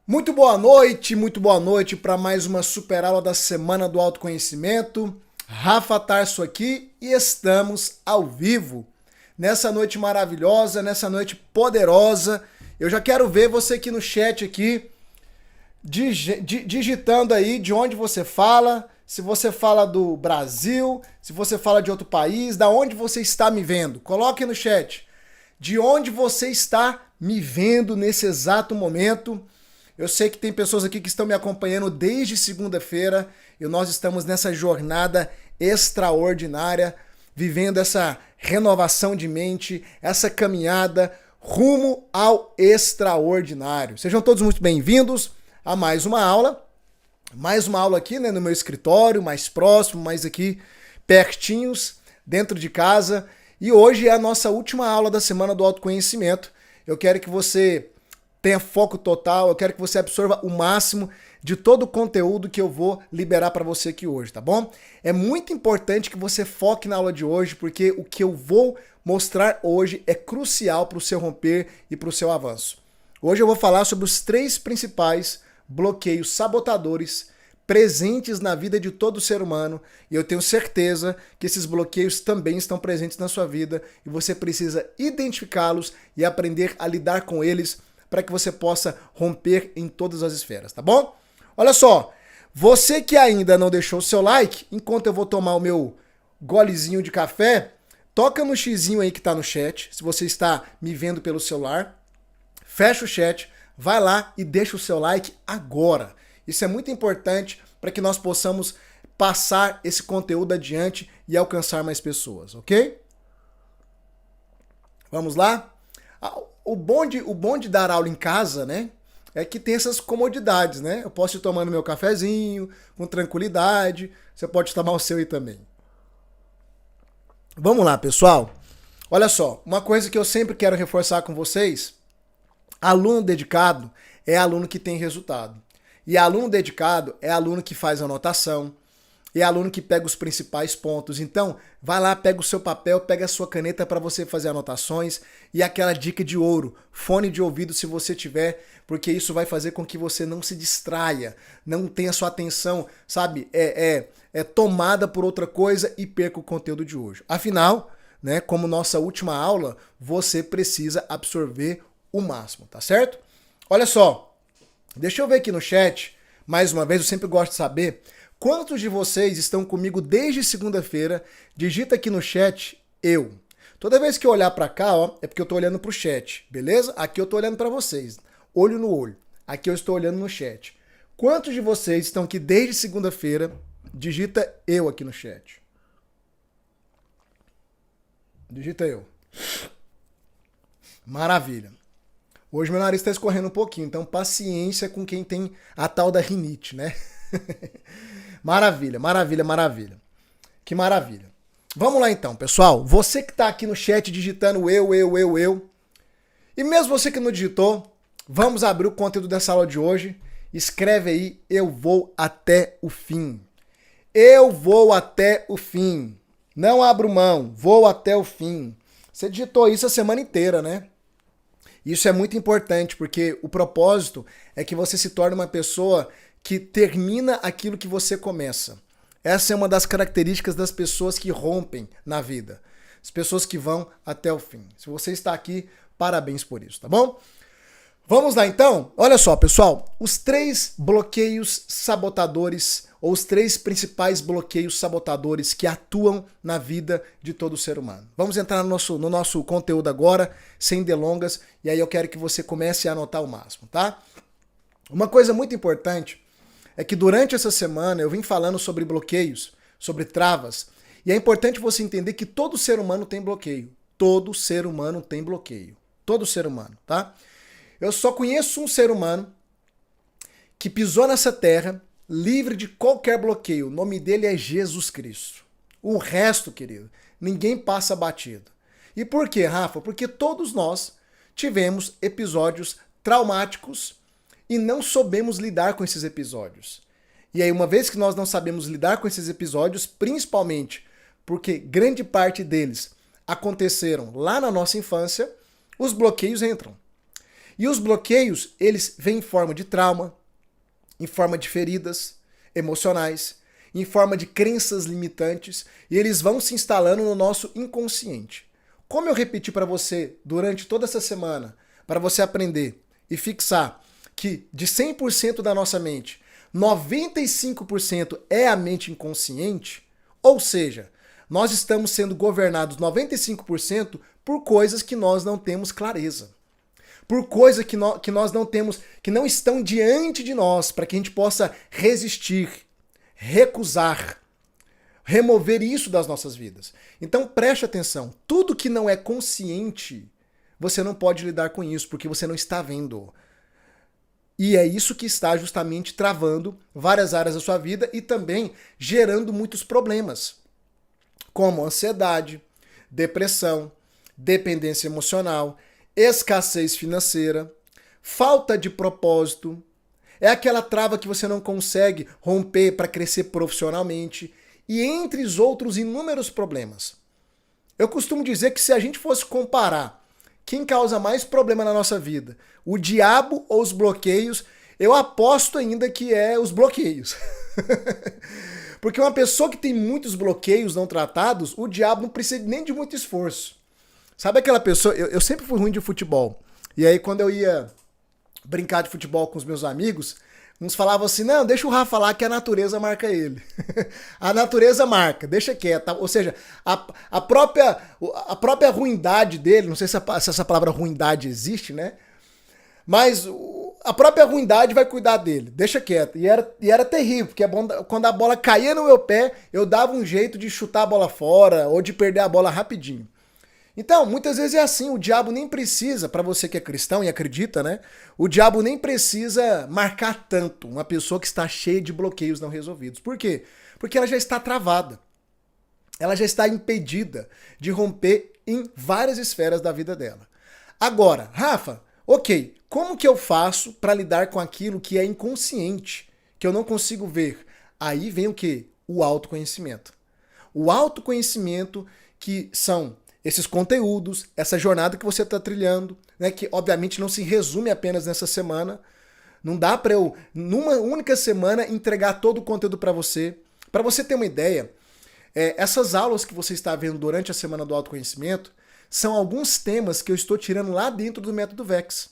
Muito boa noite para mais uma super aula da Semana do Autoconhecimento. Rafa Tarso aqui e estamos ao vivo. Nessa noite maravilhosa, nessa noite poderosa. Eu já quero ver você aqui no chat aqui, digitando aí de onde você fala, se você fala do Brasil, se você fala de outro país, da onde você está me vendo. Coloque no chat de onde você está me vendo nesse exato momento. Eu sei que tem pessoas aqui que estão me acompanhando desde segunda-feira e nós estamos nessa jornada extraordinária, vivendo essa renovação de mente, essa caminhada rumo ao extraordinário. Sejam todos muito bem-vindos a mais uma aula aqui, né, no meu escritório, mais próximo, mais aqui pertinhos, dentro de casa. E hoje é a nossa última aula da Semana do Autoconhecimento. Eu quero que você tenha foco total, eu quero que você absorva o máximo de todo o conteúdo que eu vou liberar para você aqui hoje, tá bom? É muito importante que você foque na aula de hoje, porque o que eu vou mostrar hoje é crucial para o seu romper e para o seu avanço. Hoje eu vou falar sobre os 3 principais bloqueios sabotadores presentes na vida de todo ser humano, e eu tenho certeza que esses bloqueios também estão presentes na sua vida e você precisa identificá-los e aprender a lidar com eles para que você possa romper em todas as esferas, tá bom? Olha só, você que ainda não deixou o seu like, enquanto eu vou tomar o meu golezinho de café, toca no xizinho aí que tá no chat, se você está me vendo pelo celular, fecha o chat, vai lá e deixa o seu like agora. Isso é muito importante para que nós possamos passar esse conteúdo adiante e alcançar mais pessoas, ok? Vamos lá? O bom de dar aula em casa, né, é que tem essas comodidades, né? Eu posso ir tomando meu cafezinho com tranquilidade, você pode tomar o seu aí também. Vamos lá, pessoal. Olha só, uma coisa que eu sempre quero reforçar com vocês, aluno dedicado é aluno que tem resultado. E aluno dedicado é aluno que faz anotação, é aluno que pega os principais pontos. Então, vai lá, pega o seu papel, pega a sua caneta para você fazer anotações e aquela dica de ouro, fone de ouvido se você tiver, porque isso vai fazer com que você não se distraia, não tenha sua atenção, sabe, tomada por outra coisa e perca o conteúdo de hoje. Afinal, né, como nossa última aula, você precisa absorver o máximo, tá certo? Olha só, deixa eu ver aqui no chat, mais uma vez, eu sempre gosto de saber quantos de vocês estão comigo desde segunda-feira. Digita aqui no chat, eu. Toda vez que eu olhar para cá, ó, é porque eu tô olhando pro chat, beleza? Aqui eu tô olhando para vocês, olho no olho. Aqui eu estou olhando no chat. Quantos de vocês estão aqui desde segunda-feira? Digita eu aqui no chat. Digita eu. Maravilha. Hoje meu nariz está escorrendo um pouquinho, então paciência com quem tem a tal da rinite, né? Maravilha, maravilha, maravilha. Que maravilha. Vamos lá então, pessoal. Você que está aqui no chat digitando eu. E mesmo você que não digitou, vamos abrir o conteúdo dessa aula de hoje. Escreve aí, eu vou até o fim. Eu vou até o fim. Não abro mão, vou até o fim. Você digitou isso a semana inteira, né? Isso é muito importante, porque o propósito é que você se torne uma pessoa que termina aquilo que você começa. Essa é uma das características das pessoas que rompem na vida. As pessoas que vão até o fim. Se você está aqui, parabéns por isso, tá bom? Vamos lá então? Olha só, pessoal, os 3 bloqueios sabotadores, ou os 3 principais bloqueios sabotadores que atuam na vida de todo ser humano. Vamos entrar no nosso conteúdo agora, sem delongas, e aí eu quero que você comece a anotar o máximo, tá? Uma coisa muito importante é que durante essa semana eu vim falando sobre bloqueios, sobre travas, e é importante você entender que todo ser humano tem bloqueio. Todo ser humano tem bloqueio. Todo ser humano, tá? Eu só conheço um ser humano que pisou nessa terra livre de qualquer bloqueio. O nome dele é Jesus Cristo. O resto, querido, ninguém passa batido. E por quê, Rafa? Porque todos nós tivemos episódios traumáticos e não soubemos lidar com esses episódios. E aí, uma vez que nós não sabemos lidar com esses episódios, principalmente porque grande parte deles aconteceram lá na nossa infância, os bloqueios entram. E os bloqueios, eles vêm em forma de trauma, em forma de feridas emocionais, em forma de crenças limitantes, e eles vão se instalando no nosso inconsciente. Como eu repeti para você durante toda essa semana, para você aprender e fixar que de 100% da nossa mente, 95% é a mente inconsciente, ou seja, nós estamos sendo governados 95% por coisas que nós não temos clareza. Por coisas que nós não temos, que não estão diante de nós, para que a gente possa resistir, recusar, remover isso das nossas vidas. Então preste atenção, tudo que não é consciente, você não pode lidar com isso, porque você não está vendo. E é isso que está justamente travando várias áreas da sua vida e também gerando muitos problemas, como ansiedade, depressão, dependência emocional, escassez financeira, falta de propósito. É aquela trava que você não consegue romper para crescer profissionalmente e entre os outros inúmeros problemas. Eu costumo dizer que se a gente fosse comparar quem causa mais problema na nossa vida, o diabo ou os bloqueios, eu aposto ainda que é os bloqueios. Porque uma pessoa que tem muitos bloqueios não tratados, o diabo não precisa nem de muito esforço. Sabe aquela pessoa, eu sempre fui ruim de futebol, e aí quando eu ia brincar de futebol com os meus amigos, uns falavam assim, não, deixa o Rafa falar que a natureza marca ele. A natureza marca, deixa quieto. Ou seja, a própria ruindade dele, não sei se essa palavra ruindade existe, né? Mas a própria ruindade vai cuidar dele, deixa quieto. E era terrível, porque quando a bola caía no meu pé, eu dava um jeito de chutar a bola fora ou de perder a bola rapidinho. Então, muitas vezes é assim, o diabo nem precisa, para você que é cristão e acredita, né? O diabo nem precisa marcar tanto uma pessoa que está cheia de bloqueios não resolvidos. Por quê? Porque ela já está travada. Ela já está impedida de romper em várias esferas da vida dela. Agora, Rafa, ok, como que eu faço para lidar com aquilo que é inconsciente, que eu não consigo ver? Aí vem o quê? O autoconhecimento. O autoconhecimento que são esses conteúdos, essa jornada que você está trilhando, né, que obviamente não se resume apenas nessa semana. Não dá para eu, numa única semana, entregar todo o conteúdo para você. Para você ter uma ideia, essas aulas que você está vendo durante a Semana do Autoconhecimento são alguns temas que eu estou tirando lá dentro do Método Vex.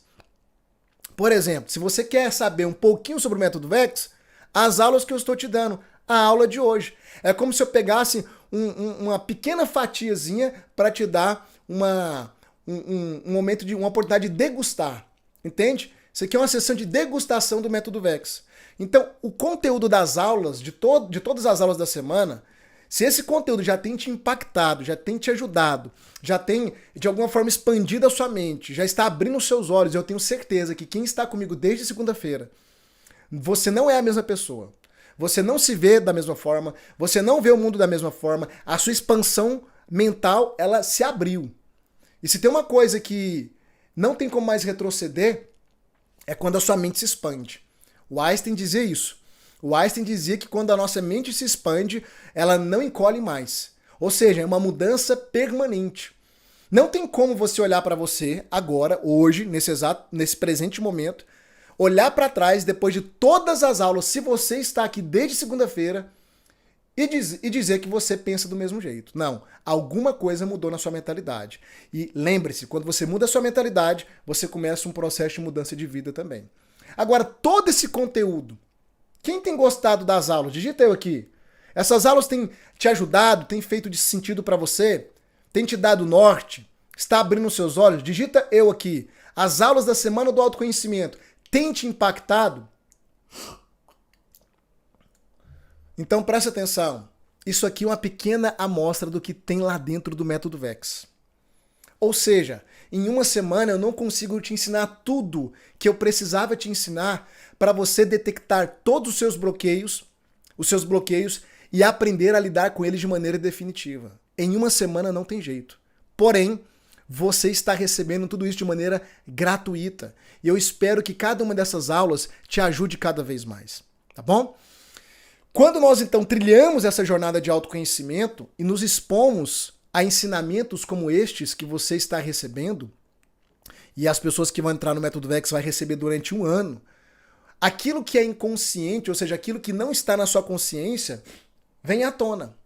Por exemplo, se você quer saber um pouquinho sobre o Método Vex, as aulas que eu estou te dando, a aula de hoje. É como se eu pegasse uma pequena fatiazinha para te dar um momento de uma oportunidade de degustar. Entende? Isso aqui é uma sessão de degustação do Método Vex. Então, o conteúdo das aulas, de todas as aulas da semana, se esse conteúdo já tem te impactado, já tem te ajudado, já tem, de alguma forma, expandido a sua mente, já está abrindo os seus olhos, eu tenho certeza que quem está comigo desde segunda-feira, você não é a mesma pessoa. Você não se vê da mesma forma, você não vê o mundo da mesma forma, a sua expansão mental, ela se abriu. E se tem uma coisa que não tem como mais retroceder, é quando a sua mente se expande. O Einstein dizia isso. O Einstein dizia que quando a nossa mente se expande, ela não encolhe mais. Ou seja, é uma mudança permanente. Não tem como você olhar para você agora, hoje, nesse presente momento, olhar para trás depois de todas as aulas, se você está aqui desde segunda-feira, e dizer que você pensa do mesmo jeito. Não, alguma coisa mudou na sua mentalidade. E lembre-se, quando você muda a sua mentalidade, você começa um processo de mudança de vida também. Agora, todo esse conteúdo, quem tem gostado das aulas? Digita eu aqui. Essas aulas têm te ajudado, têm feito de sentido para você? Tem te dado norte? Está abrindo os seus olhos? Digita eu aqui. As aulas da Semana do Autoconhecimento têm te impactado? Então preste atenção. Isso aqui é uma pequena amostra do que tem lá dentro do Método Vex. Ou seja, em uma semana eu não consigo te ensinar tudo que eu precisava te ensinar para você detectar todos os seus bloqueios e aprender a lidar com eles de maneira definitiva. Em uma semana não tem jeito. Porém, você está recebendo tudo isso de maneira gratuita. E eu espero que cada uma dessas aulas te ajude cada vez mais. Tá bom? Quando nós então trilhamos essa jornada de autoconhecimento e nos expomos a ensinamentos como estes que você está recebendo, e as pessoas que vão entrar no método VEX vai receber durante um ano, aquilo que é inconsciente, ou seja, aquilo que não está na sua consciência, vem à tona.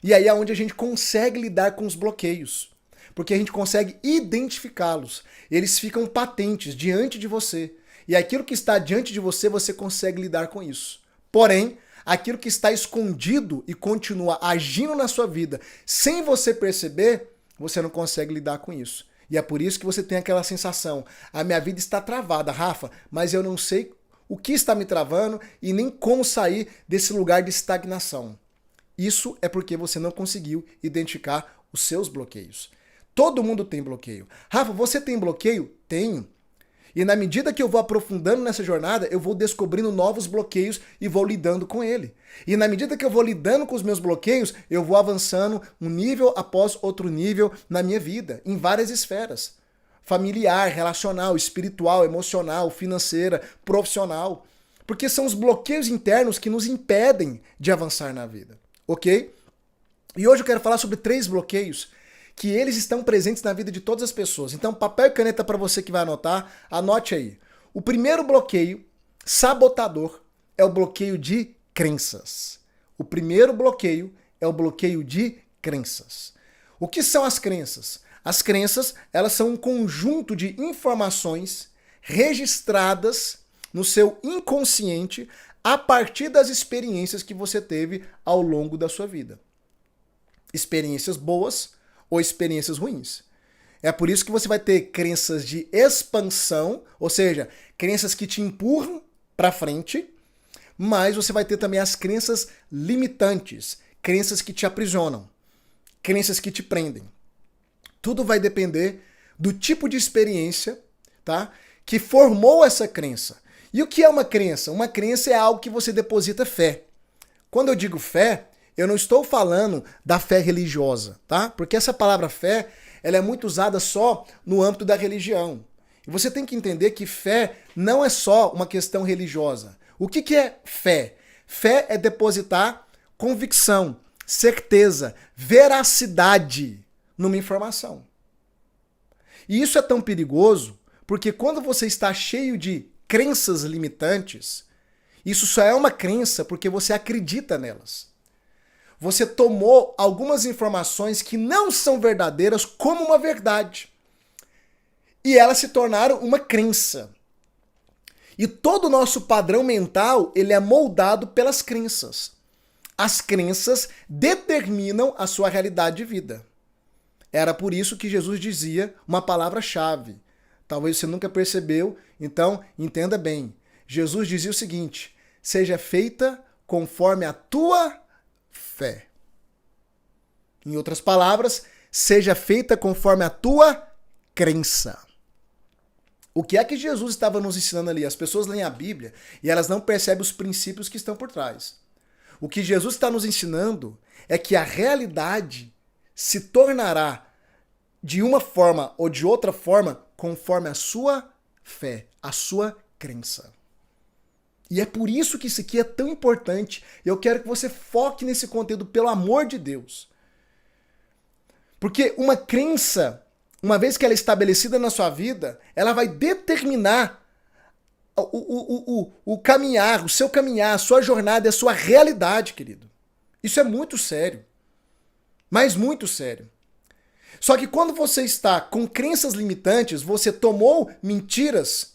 E aí é onde a gente consegue lidar com os bloqueios. Porque a gente consegue identificá-los. Eles ficam patentes diante de você. E aquilo que está diante de você, você consegue lidar com isso. Porém, aquilo que está escondido e continua agindo na sua vida sem você perceber, você não consegue lidar com isso. E é por isso que você tem aquela sensação: a minha vida está travada, Rafa, mas eu não sei o que está me travando e nem como sair desse lugar de estagnação. Isso é porque você não conseguiu identificar os seus bloqueios. Todo mundo tem bloqueio. Rafa, você tem bloqueio? Tenho. E na medida que eu vou aprofundando nessa jornada, eu vou descobrindo novos bloqueios e vou lidando com ele. E na medida que eu vou lidando com os meus bloqueios, eu vou avançando um nível após outro nível na minha vida, em várias esferas. Familiar, relacional, espiritual, emocional, financeira, profissional. Porque são os bloqueios internos que nos impedem de avançar na vida, ok? E hoje eu quero falar sobre 3 bloqueios que eles estão presentes na vida de todas as pessoas. Então, papel e caneta para você que vai anotar, anote aí. O primeiro bloqueio, sabotador, é o bloqueio de crenças. O primeiro bloqueio é o bloqueio de crenças. O que são as crenças? As crenças, elas são um conjunto de informações registradas no seu inconsciente a partir das experiências que você teve ao longo da sua vida. Experiências boas ou experiências ruins. É por isso que você vai ter crenças de expansão, ou seja, crenças que te empurram para frente, mas você vai ter também as crenças limitantes, crenças que te aprisionam, crenças que te prendem. Tudo vai depender do tipo de experiência, tá, que formou essa crença. E o que é uma crença? Uma crença é algo que você deposita fé. Quando eu digo fé, eu não estou falando da fé religiosa, tá? Porque essa palavra fé, ela é muito usada só no âmbito da religião. E você tem que entender que fé não é só uma questão religiosa. O que é fé? Fé é depositar convicção, certeza, veracidade numa informação. E isso é tão perigoso porque quando você está cheio de crenças limitantes, isso só é uma crença porque você acredita nelas. Você tomou algumas informações que não são verdadeiras como uma verdade. E elas se tornaram uma crença. E todo o nosso padrão mental, ele é moldado pelas crenças. As crenças determinam a sua realidade de vida. Era por isso que Jesus dizia uma palavra-chave. Talvez você nunca percebeu, então entenda bem. Jesus dizia o seguinte: seja feita conforme a tua fé. Em outras palavras, seja feita conforme a tua crença. O que é que Jesus estava nos ensinando ali? As pessoas leem a Bíblia e elas não percebem os princípios que estão por trás. O que Jesus está nos ensinando é que a realidade se tornará de uma forma ou de outra forma conforme a sua fé, a sua crença. E é por isso que isso aqui é tão importante. Eu quero que você foque nesse conteúdo, pelo amor de Deus. Porque uma crença, uma vez que ela é estabelecida na sua vida, ela vai determinar o caminhar, o seu caminhar, a sua jornada, a sua realidade, querido. Isso é muito sério. Mas muito sério. Só que quando você está com crenças limitantes, você tomou mentiras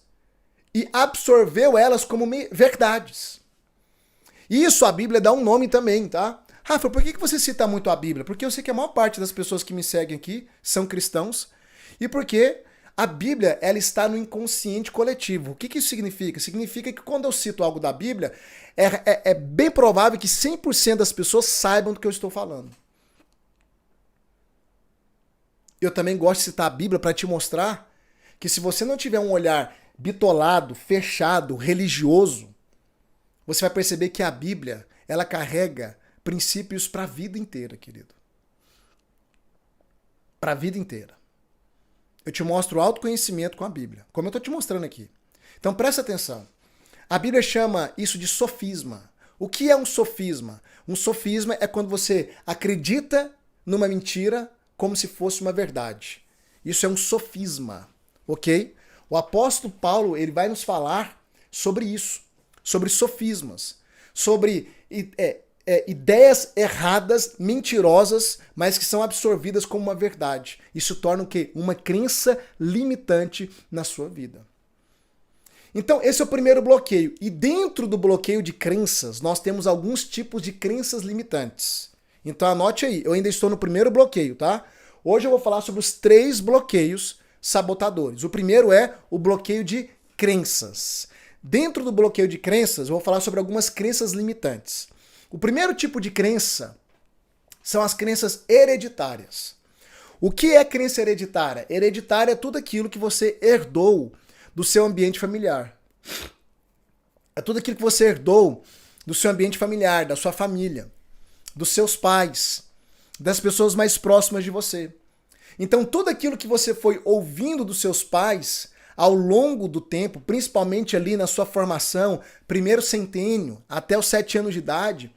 e absorveu elas como verdades. Isso a Bíblia dá um nome também, tá? Rafa, por que você cita muito a Bíblia? Porque eu sei que a maior parte das pessoas que me seguem aqui são cristãos e porque a Bíblia, ela está no inconsciente coletivo. O que isso significa? Significa que quando eu cito algo da Bíblia, é bem provável que 100% das pessoas saibam do que eu estou falando. Eu também gosto de citar a Bíblia para te mostrar que se você não tiver um olhar bitolado, fechado, religioso, você vai perceber que a Bíblia, ela carrega princípios para a vida inteira, querido. Para a vida inteira. Eu te mostro o autoconhecimento com a Bíblia, como eu estou te mostrando aqui. Então presta atenção. A Bíblia chama isso de sofisma. O que é um sofisma? Um sofisma é quando você acredita numa mentira como se fosse uma verdade. Isso é um sofisma. ok? O apóstolo Paulo, ele vai nos falar sobre isso, sobre sofismas, sobre ideias erradas, mentirosas, mas que são absorvidas como uma verdade. Isso torna o quê? Uma crença limitante na sua vida. Então, esse é o primeiro bloqueio. E dentro do bloqueio de crenças, nós temos alguns tipos de crenças limitantes. Então, anote aí. Eu ainda estou no primeiro bloqueio, tá? Hoje eu vou falar sobre os 3 bloqueios sabotadores. O primeiro é o bloqueio de crenças. Dentro do bloqueio de crenças, eu vou falar sobre algumas crenças limitantes. O primeiro tipo de crença são as crenças hereditárias. O que é crença hereditária? Hereditária é tudo aquilo que você herdou do seu ambiente familiar. É tudo aquilo que você herdou do seu ambiente familiar, da sua família, dos seus pais, das pessoas mais próximas de você. Então, tudo aquilo que você foi ouvindo dos seus pais ao longo do tempo, principalmente ali na sua formação, primeiro centênio, até os 7 anos de idade,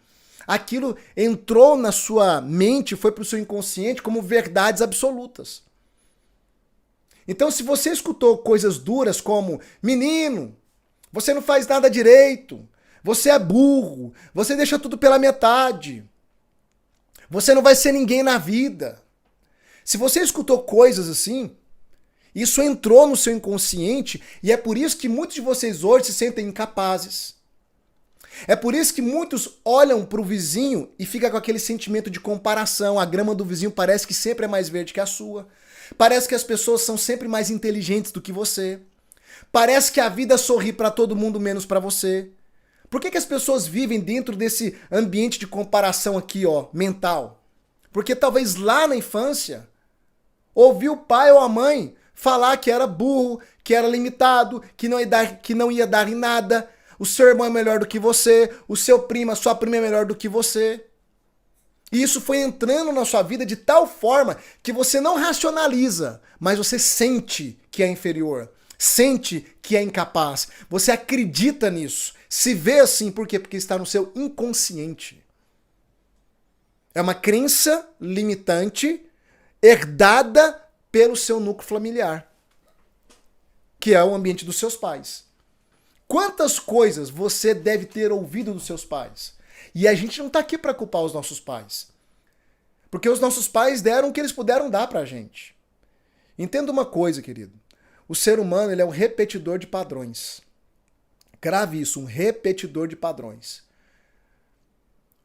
aquilo entrou na sua mente, foi para o seu inconsciente como verdades absolutas. Então, se você escutou coisas duras como: menino, você não faz nada direito, você é burro, você deixa tudo pela metade, você não vai ser ninguém na vida. Se você escutou coisas assim, isso entrou no seu inconsciente e é por isso que muitos de vocês hoje se sentem incapazes. É por isso que muitos olham para o vizinho e ficam com aquele sentimento de comparação. A grama do vizinho parece que sempre é mais verde que a sua. Parece que as pessoas são sempre mais inteligentes do que você. Parece que a vida sorri para todo mundo menos para você. Por que as pessoas vivem dentro desse ambiente de comparação aqui, ó, mental? Porque talvez lá na infância ouviu o pai ou a mãe falar que era burro, que era limitado, que não ia dar em nada. O seu irmão é melhor do que você, o seu primo, a sua prima é melhor do que você. E isso foi entrando na sua vida de tal forma que você não racionaliza, mas você sente que é inferior, sente que é incapaz. Você acredita nisso, se vê assim, por quê? Porque está no seu inconsciente. É uma crença limitante herdada pelo seu núcleo familiar, que é o ambiente dos seus pais. Quantas coisas você deve ter ouvido dos seus pais? E a gente não está aqui para culpar os nossos pais. Porque os nossos pais deram o que eles puderam dar para a gente. Entenda uma coisa, querido. O ser humano, ele é um repetidor de padrões. Grave isso, um repetidor de padrões.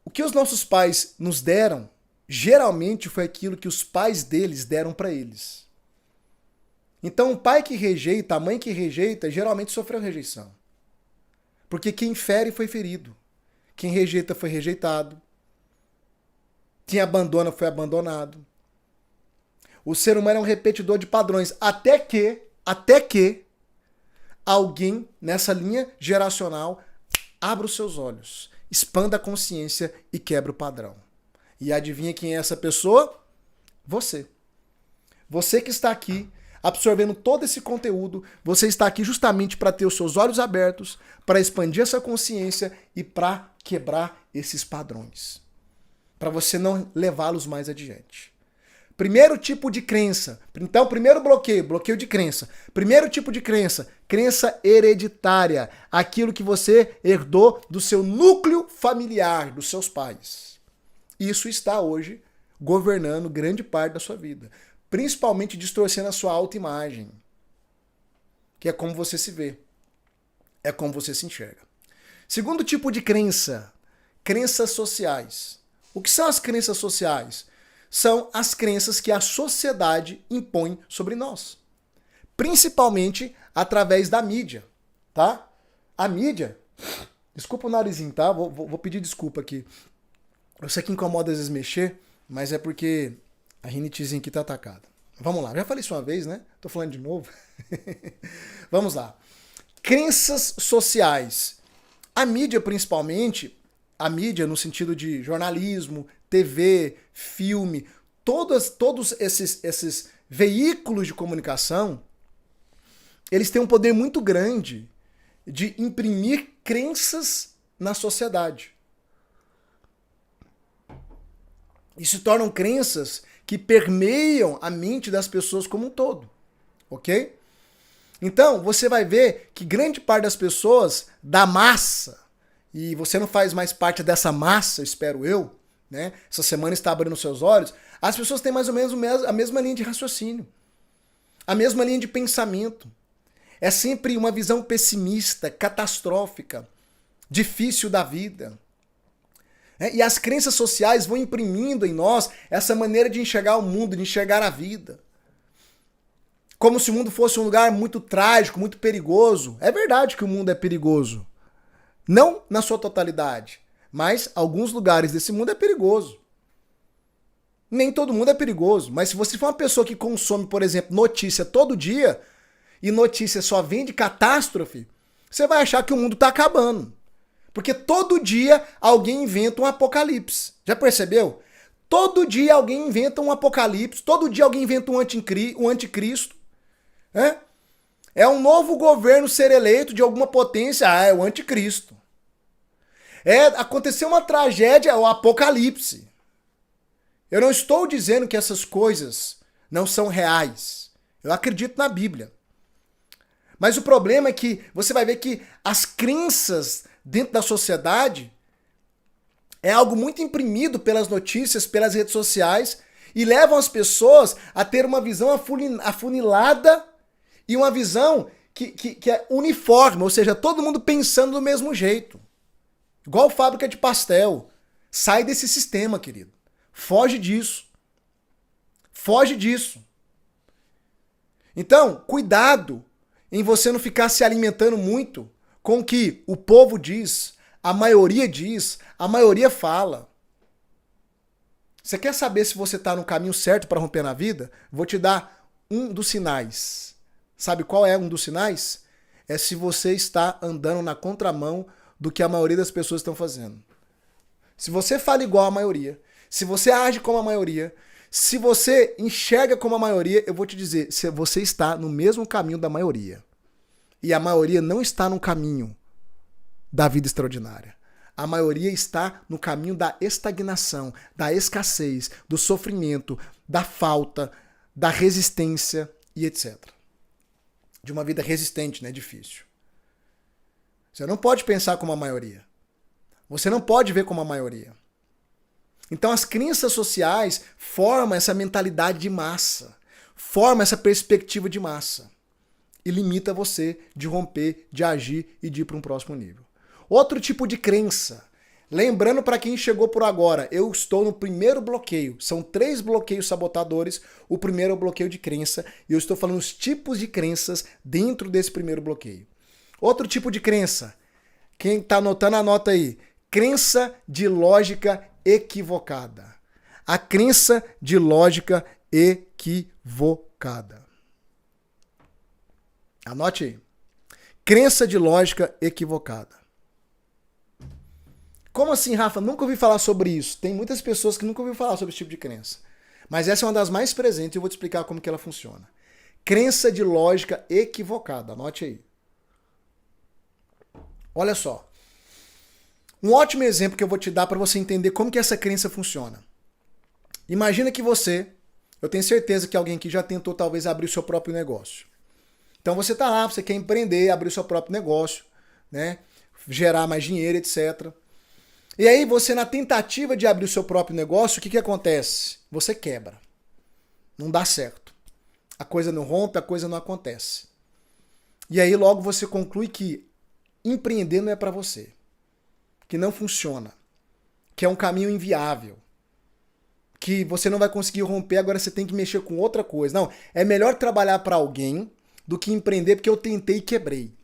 O que os nossos pais nos deram, geralmente foi aquilo que os pais deles deram para eles. Então, o pai que rejeita, a mãe que rejeita, geralmente sofreu rejeição. Porque quem fere foi ferido. Quem rejeita foi rejeitado. Quem abandona foi abandonado. O ser humano é um repetidor de padrões. Até que alguém nessa linha geracional abra os seus olhos, expanda a consciência e quebra o padrão. E adivinha quem é essa pessoa? Você. Você que está aqui absorvendo todo esse conteúdo, você está aqui justamente para ter os seus olhos abertos, para expandir essa consciência e para quebrar esses padrões. Para você não levá-los mais adiante. Primeiro tipo de crença. Então, primeiro bloqueio de crença. Primeiro tipo de crença, crença hereditária. Aquilo que você herdou do seu núcleo familiar, dos seus pais. Isso está hoje governando grande parte da sua vida. Principalmente distorcendo a sua autoimagem. Que é como você se vê. É como você se enxerga. Segundo tipo de crença, crenças sociais. O que são as crenças sociais? São as crenças que a sociedade impõe sobre nós. Principalmente através da mídia, tá? A mídia... Desculpa o narizinho, tá? Vou pedir desculpa aqui. Eu sei que incomoda às vezes mexer, mas é porque a rinitezinha aqui tá atacada. Vamos lá. Já falei isso uma vez, né? Tô falando de novo. Vamos lá. Crenças sociais. A mídia, principalmente... A mídia, no sentido de jornalismo, TV, filme, todos esses veículos de comunicação, eles têm um poder muito grande de imprimir crenças na sociedade. E se tornam crenças que permeiam a mente das pessoas como um todo. Ok? Então, você vai ver que grande parte das pessoas da massa, e você não faz mais parte dessa massa, espero eu, né? Essa semana está abrindo seus olhos, as pessoas têm mais ou menos a mesma linha de raciocínio, a mesma linha de pensamento. É sempre uma visão pessimista, catastrófica, difícil da vida. E as crenças sociais vão imprimindo em nós essa maneira de enxergar o mundo, de enxergar a vida. Como se o mundo fosse um lugar muito trágico, muito perigoso. É verdade que o mundo é perigoso. Não na sua totalidade, mas alguns lugares desse mundo é perigoso. Nem todo mundo é perigoso, mas se você for uma pessoa que consome, por exemplo, notícia todo dia, e notícia só vem de catástrofe, você vai achar que o mundo está acabando. Porque todo dia alguém inventa um apocalipse. Já percebeu? Todo dia alguém inventa um apocalipse, todo dia alguém inventa um anticristo. É um novo governo ser eleito de alguma potência, é o anticristo. Aconteceu uma tragédia, é o apocalipse. Eu não estou dizendo que essas coisas não são reais. Eu acredito na Bíblia. Mas o problema é que você vai ver que as crenças dentro da sociedade é algo muito imprimido pelas notícias, pelas redes sociais, e levam as pessoas a ter uma visão afunilada e uma visão que é uniforme, ou seja, todo mundo pensando do mesmo jeito. Igual fábrica de pastel. Sai desse sistema, querido. Foge disso. Foge disso. Então, cuidado em você não ficar se alimentando muito com o que o povo diz, a maioria fala. Você quer saber se você está no caminho certo para romper na vida? Vou te dar um dos sinais. Sabe qual é um dos sinais? É se você está andando na contramão do que a maioria das pessoas estão fazendo. Se você fala igual à maioria, se você age como a maioria, se você enxerga como a maioria, eu vou te dizer, se você está no mesmo caminho da maioria. E a maioria não está no caminho da vida extraordinária. A maioria está no caminho da estagnação, da escassez, do sofrimento, da falta, da resistência e etc. De uma vida resistente, né? Difícil. Você não pode pensar como a maioria. Você não pode ver como a maioria. Então as crenças sociais formam essa mentalidade de massa, formam essa perspectiva de massa e limita você de romper, de agir e de ir para um próximo nível. Outro tipo de crença. Lembrando para quem chegou por agora, eu estou no primeiro bloqueio. São 3 bloqueios sabotadores. O primeiro é o bloqueio de crença e eu estou falando os tipos de crenças dentro desse primeiro bloqueio. Outro tipo de crença. Quem está anotando, anota aí. Crença de lógica equivocada. A crença de lógica equivocada. Anote aí. Crença de lógica equivocada. Como assim, Rafa? Nunca ouvi falar sobre isso. Tem muitas pessoas que nunca ouviram falar sobre esse tipo de crença. Mas essa é uma das mais presentes e eu vou te explicar como que ela funciona. Crença de lógica equivocada. Anote aí. Olha só. Um ótimo exemplo que eu vou te dar para você entender como que essa crença funciona. Imagina que eu tenho certeza que alguém aqui já tentou talvez abrir o seu próprio negócio. Então você está lá, você quer empreender, abrir o seu próprio negócio, né? Gerar mais dinheiro, etc. E aí você, na tentativa de abrir o seu próprio negócio, o que acontece? Você quebra. Não dá certo. A coisa não rompe, a coisa não acontece. E aí logo você conclui que empreender não é para você. Que não funciona. Que é um caminho inviável. Que você não vai conseguir romper, agora você tem que mexer com outra coisa. Não, é melhor trabalhar para alguém do que empreender porque eu tentei e quebrei.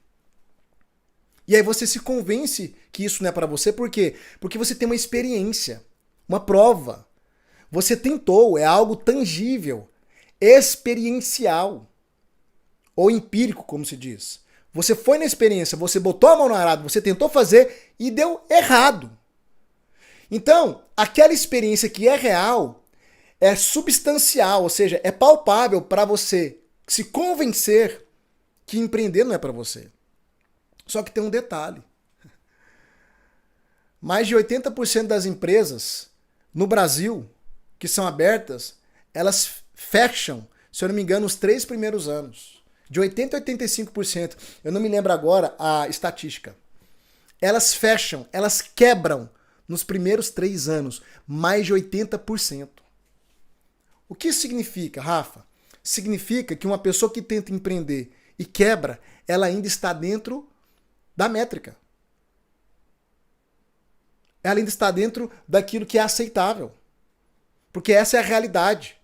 E aí você se convence que isso não é para você, por quê? Porque você tem uma experiência, uma prova. Você tentou, é algo tangível, experiencial, ou empírico, como se diz. Você foi na experiência, você botou a mão no arado, você tentou fazer e deu errado. Então, aquela experiência que é real, é substancial, ou seja, é palpável para você se convencer que empreender não é para você. Só que tem um detalhe. Mais de 80% das empresas no Brasil que são abertas, elas fecham, se eu não me engano, os 3 primeiros anos. De 80% a 85%, eu não me lembro agora a estatística. Elas fecham, elas quebram nos primeiros 3 anos, mais de 80%. O que isso significa, Rafa? Significa que uma pessoa que tenta empreender e quebra, ela ainda está dentro da métrica. Ela ainda está dentro daquilo que é aceitável. Porque essa é a realidade.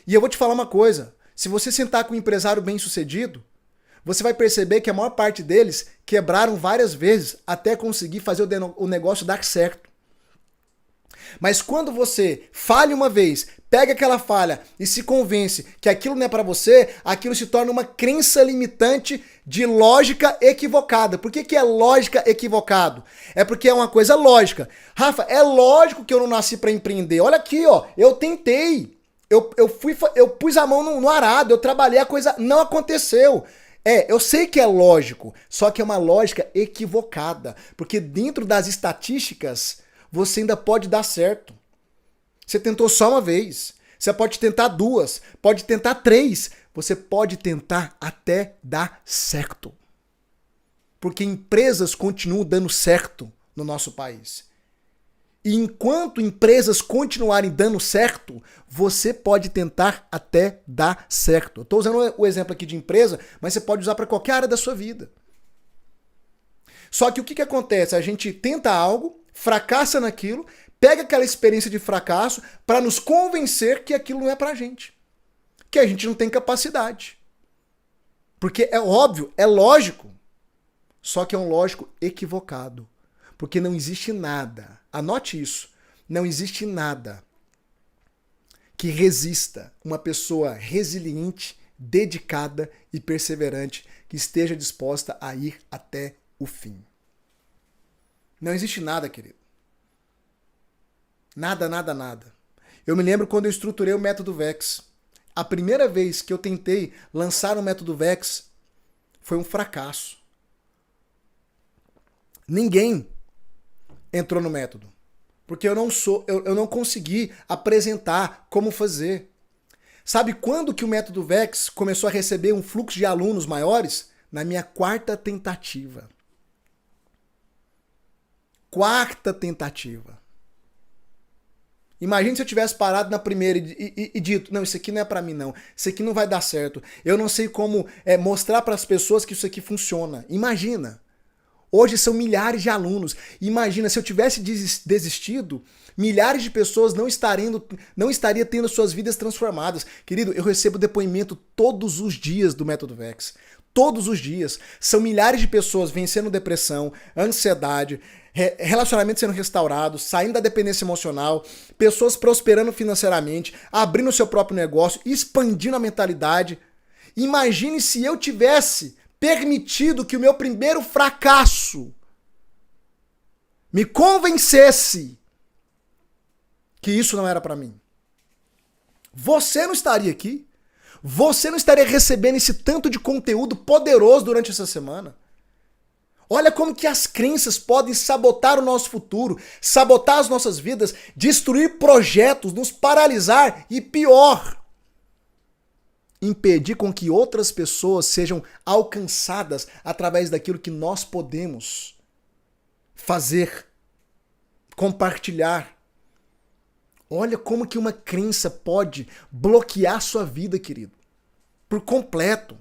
E eu vou te falar uma coisa. Se você sentar com um empresário bem-sucedido, você vai perceber que a maior parte deles quebraram várias vezes até conseguir fazer o negócio dar certo. Mas quando você falha uma vez, pega aquela falha e se convence que aquilo não é para você, aquilo se torna uma crença limitante de lógica equivocada. Por que é lógica equivocado? É porque é uma coisa lógica. Rafa, é lógico que eu não nasci para empreender. Olha aqui, ó, eu tentei. Eu pus a mão no arado, eu trabalhei, a coisa não aconteceu. Eu sei que é lógico, só que é uma lógica equivocada. Porque dentro das estatísticas, você ainda pode dar certo. Você tentou só uma vez. Você pode tentar 2, pode tentar 3. Você pode tentar até dar certo. Porque empresas continuam dando certo no nosso país. E enquanto empresas continuarem dando certo, você pode tentar até dar certo. Eu estou usando o exemplo aqui de empresa, mas você pode usar para qualquer área da sua vida. Só que o que acontece? A gente tenta algo, fracassa naquilo, pega aquela experiência de fracasso para nos convencer que aquilo não é pra gente. Que a gente não tem capacidade. Porque é óbvio, é lógico. Só que é um lógico equivocado. Porque não existe nada, anote isso, não existe nada que resista uma pessoa resiliente, dedicada e perseverante que esteja disposta a ir até o fim. Não existe nada, querido. Nada, nada, nada. Eu me lembro quando eu estruturei o método VEX. A primeira vez que eu tentei lançar o método VEX foi um fracasso. Ninguém entrou no método. Porque eu não consegui apresentar como fazer. Sabe quando que o método VEX começou a receber um fluxo de alunos maiores? Na minha 4ª tentativa. 4ª tentativa. Imagina se eu tivesse parado na primeira e dito, não, isso aqui não é pra mim não, isso aqui não vai dar certo. Eu não sei como mostrar para as pessoas que isso aqui funciona. Imagina. Hoje são milhares de alunos. Imagina, se eu tivesse desistido, milhares de pessoas não estariam tendo suas vidas transformadas. Querido, eu recebo depoimento todos os dias do Método VEX. Todos os dias. São milhares de pessoas vencendo depressão, ansiedade, relacionamentos sendo restaurados, saindo da dependência emocional, pessoas prosperando financeiramente, abrindo seu próprio negócio, expandindo a mentalidade. Imagine se eu tivesse permitido que o meu primeiro fracasso me convencesse que isso não era para mim. Você não estaria aqui. Você não estaria recebendo esse tanto de conteúdo poderoso durante essa semana. Olha como que as crenças podem sabotar o nosso futuro, sabotar as nossas vidas, destruir projetos, nos paralisar e pior, impedir com que outras pessoas sejam alcançadas através daquilo que nós podemos fazer, compartilhar. Olha como que uma crença pode bloquear sua vida, querido, por completo.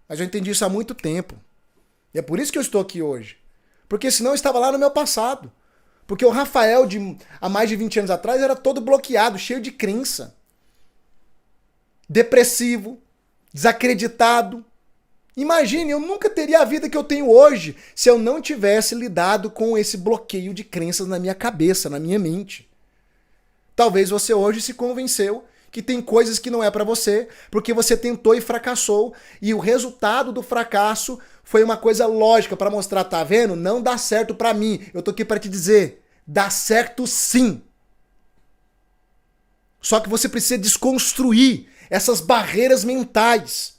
Mas eu entendi isso há muito tempo. E é por isso que eu estou aqui hoje. Porque senão eu estava lá no meu passado. Porque o Rafael há mais de 20 anos atrás era todo bloqueado, cheio de crença. Depressivo, desacreditado. Imagine, eu nunca teria a vida que eu tenho hoje se eu não tivesse lidado com esse bloqueio de crenças na minha cabeça, na minha mente. Talvez você hoje se convenceu que tem coisas que não é pra você, porque você tentou e fracassou, e o resultado do fracasso foi uma coisa lógica pra mostrar, tá vendo? Não dá certo pra mim. Eu tô aqui pra te dizer, dá certo sim. Só que você precisa desconstruir essas barreiras mentais.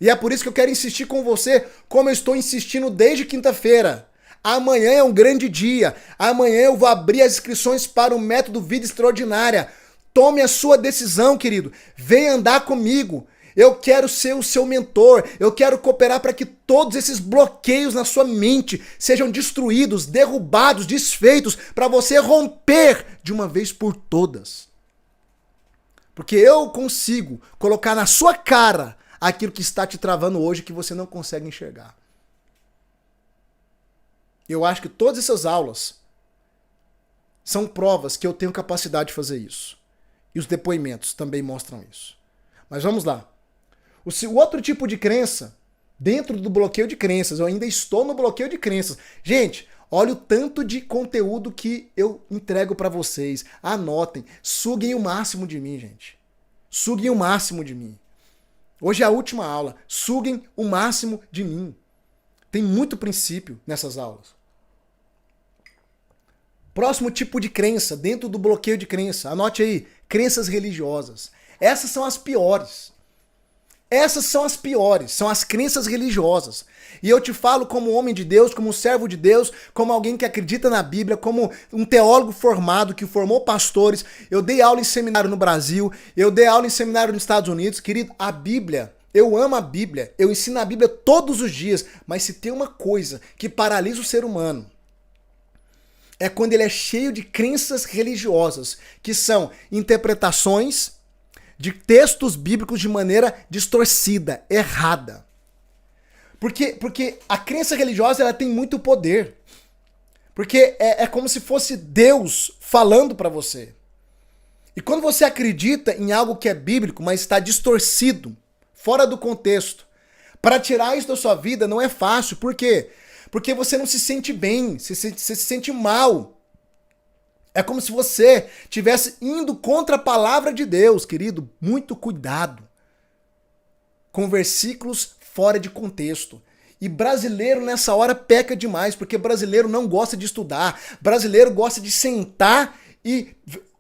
E é por isso que eu quero insistir com você, como eu estou insistindo desde quinta-feira. Amanhã é um grande dia. Amanhã eu vou abrir as inscrições para o Método Vida Extraordinária. Tome a sua decisão, querido. Venha andar comigo. Eu quero ser o seu mentor. Eu quero cooperar para que todos esses bloqueios na sua mente sejam destruídos, derrubados, desfeitos, para você romper de uma vez por todas. Porque eu consigo colocar na sua cara aquilo que está te travando hoje que você não consegue enxergar. Eu acho que todas essas aulas são provas que eu tenho capacidade de fazer isso. E os depoimentos também mostram isso. Mas vamos lá. O outro tipo de crença, dentro do bloqueio de crenças, eu ainda estou no bloqueio de crenças. Gente, olha o tanto de conteúdo que eu entrego para vocês. Anotem, suguem o máximo de mim, gente. Suguem o máximo de mim. Hoje é a última aula. Suguem o máximo de mim. Tem muito princípio nessas aulas. Próximo tipo de crença, dentro do bloqueio de crença. Anote aí, crenças religiosas. Essas são as piores. Essas são as piores, são as crenças religiosas. E eu te falo como homem de Deus, como servo de Deus, como alguém que acredita na Bíblia, como um teólogo formado, que formou pastores. Eu dei aula em seminário no Brasil, eu dei aula em seminário nos Estados Unidos. Querido, a Bíblia, eu amo a Bíblia, eu ensino a Bíblia todos os dias. Mas se tem uma coisa que paralisa o ser humano, é quando ele é cheio de crenças religiosas, que são interpretações de textos bíblicos de maneira distorcida, errada. Porque a crença religiosa ela tem muito poder. Porque é como se fosse Deus falando para você. E quando você acredita em algo que é bíblico, mas está distorcido, fora do contexto, para tirar isso da sua vida não é fácil. Por quê? Porque você não se sente bem, você se sente mal. É como se você estivesse indo contra a palavra de Deus, querido. Muito cuidado com versículos fora de contexto. E brasileiro nessa hora peca demais, porque brasileiro não gosta de estudar. Brasileiro gosta de sentar e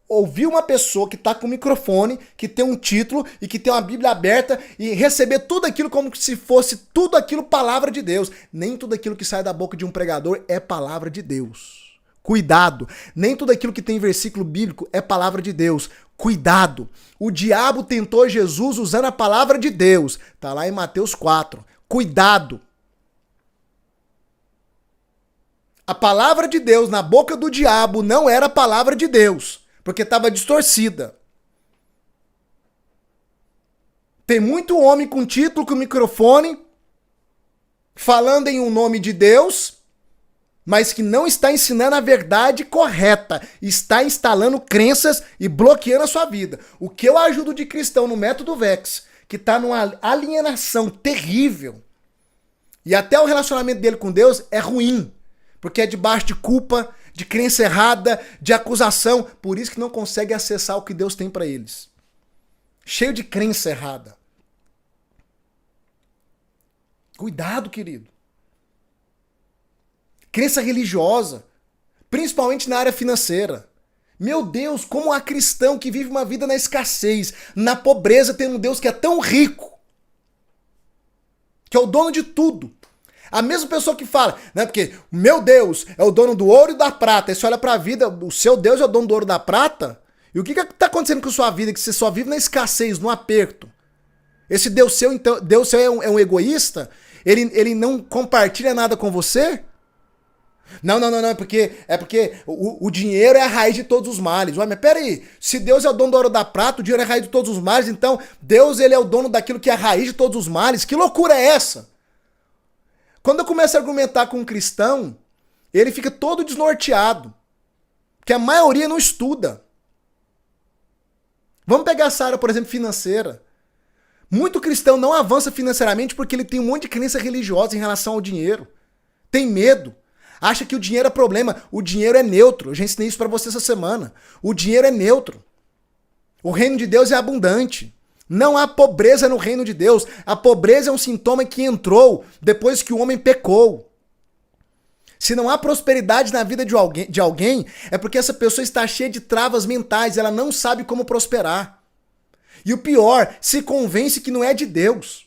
ouvir uma pessoa que está com o microfone, que tem um título e que tem uma Bíblia aberta e receber tudo aquilo como se fosse tudo aquilo palavra de Deus. Nem tudo aquilo que sai da boca de um pregador é palavra de Deus. Cuidado, nem tudo aquilo que tem versículo bíblico é palavra de Deus. Cuidado, o diabo tentou Jesus usando a palavra de Deus. Tá lá em Mateus 4. Cuidado. A palavra de Deus na boca do diabo não era a palavra de Deus, porque estava distorcida. Tem muito homem com título, com microfone, falando em um nome de Deus, mas que não está ensinando a verdade correta, está instalando crenças e bloqueando a sua vida. O que eu ajudo de cristão no método Vex, que está numa alienação terrível, e até o relacionamento dele com Deus é ruim, porque é debaixo de culpa, de crença errada, de acusação, por isso que não consegue acessar o que Deus tem para eles. Cheio de crença errada. Cuidado, querido. Crença religiosa, principalmente na área financeira. Meu Deus, como há cristão que vive uma vida na escassez, na pobreza, tendo um Deus que é tão rico, que é o dono de tudo. A mesma pessoa que fala, né, porque o meu Deus é o dono do ouro e da prata, e você olha para a vida, o seu Deus é o dono do ouro e da prata, e o que está acontecendo com a sua vida, que você só vive na escassez, no aperto? Esse Deus seu, então, Deus seu é um egoísta? Ele não compartilha nada com você? Não, porque o dinheiro é a raiz de todos os males. Ué, mas peraí, se Deus é o dono do ouro e da prata, o dinheiro é a raiz de todos os males, então Deus ele é o dono daquilo que é a raiz de todos os males. Que loucura é essa? Quando eu começo a argumentar com um cristão, ele fica todo desnorteado, porque a maioria não estuda. Vamos pegar essa área, por exemplo, financeira. Muito cristão não avança financeiramente porque ele tem um monte de crença religiosa em relação ao dinheiro. Tem medo. Acha que o dinheiro é problema. O dinheiro é neutro. Eu já ensinei isso para você essa semana. O dinheiro é neutro. O reino de Deus é abundante. Não há pobreza no reino de Deus. A pobreza é um sintoma que entrou depois que o homem pecou. Se não há prosperidade na vida de alguém, é porque essa pessoa está cheia de travas mentais. Ela não sabe como prosperar. E o pior, se convence que não é de Deus.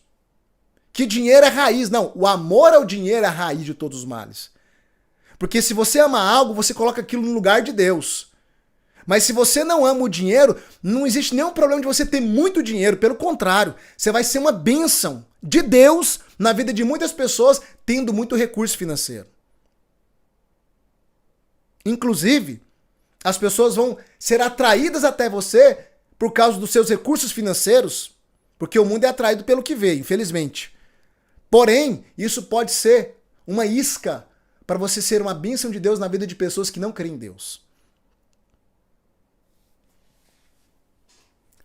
Que dinheiro é raiz. Não, o amor ao dinheiro é a raiz de todos os males. Porque se você ama algo, você coloca aquilo no lugar de Deus. Mas se você não ama o dinheiro, não existe nenhum problema de você ter muito dinheiro. Pelo contrário, você vai ser uma bênção de Deus na vida de muitas pessoas tendo muito recurso financeiro. Inclusive, as pessoas vão ser atraídas até você por causa dos seus recursos financeiros, porque o mundo é atraído pelo que vê, infelizmente. Porém, isso pode ser uma isca para você ser uma bênção de Deus na vida de pessoas que não creem em Deus.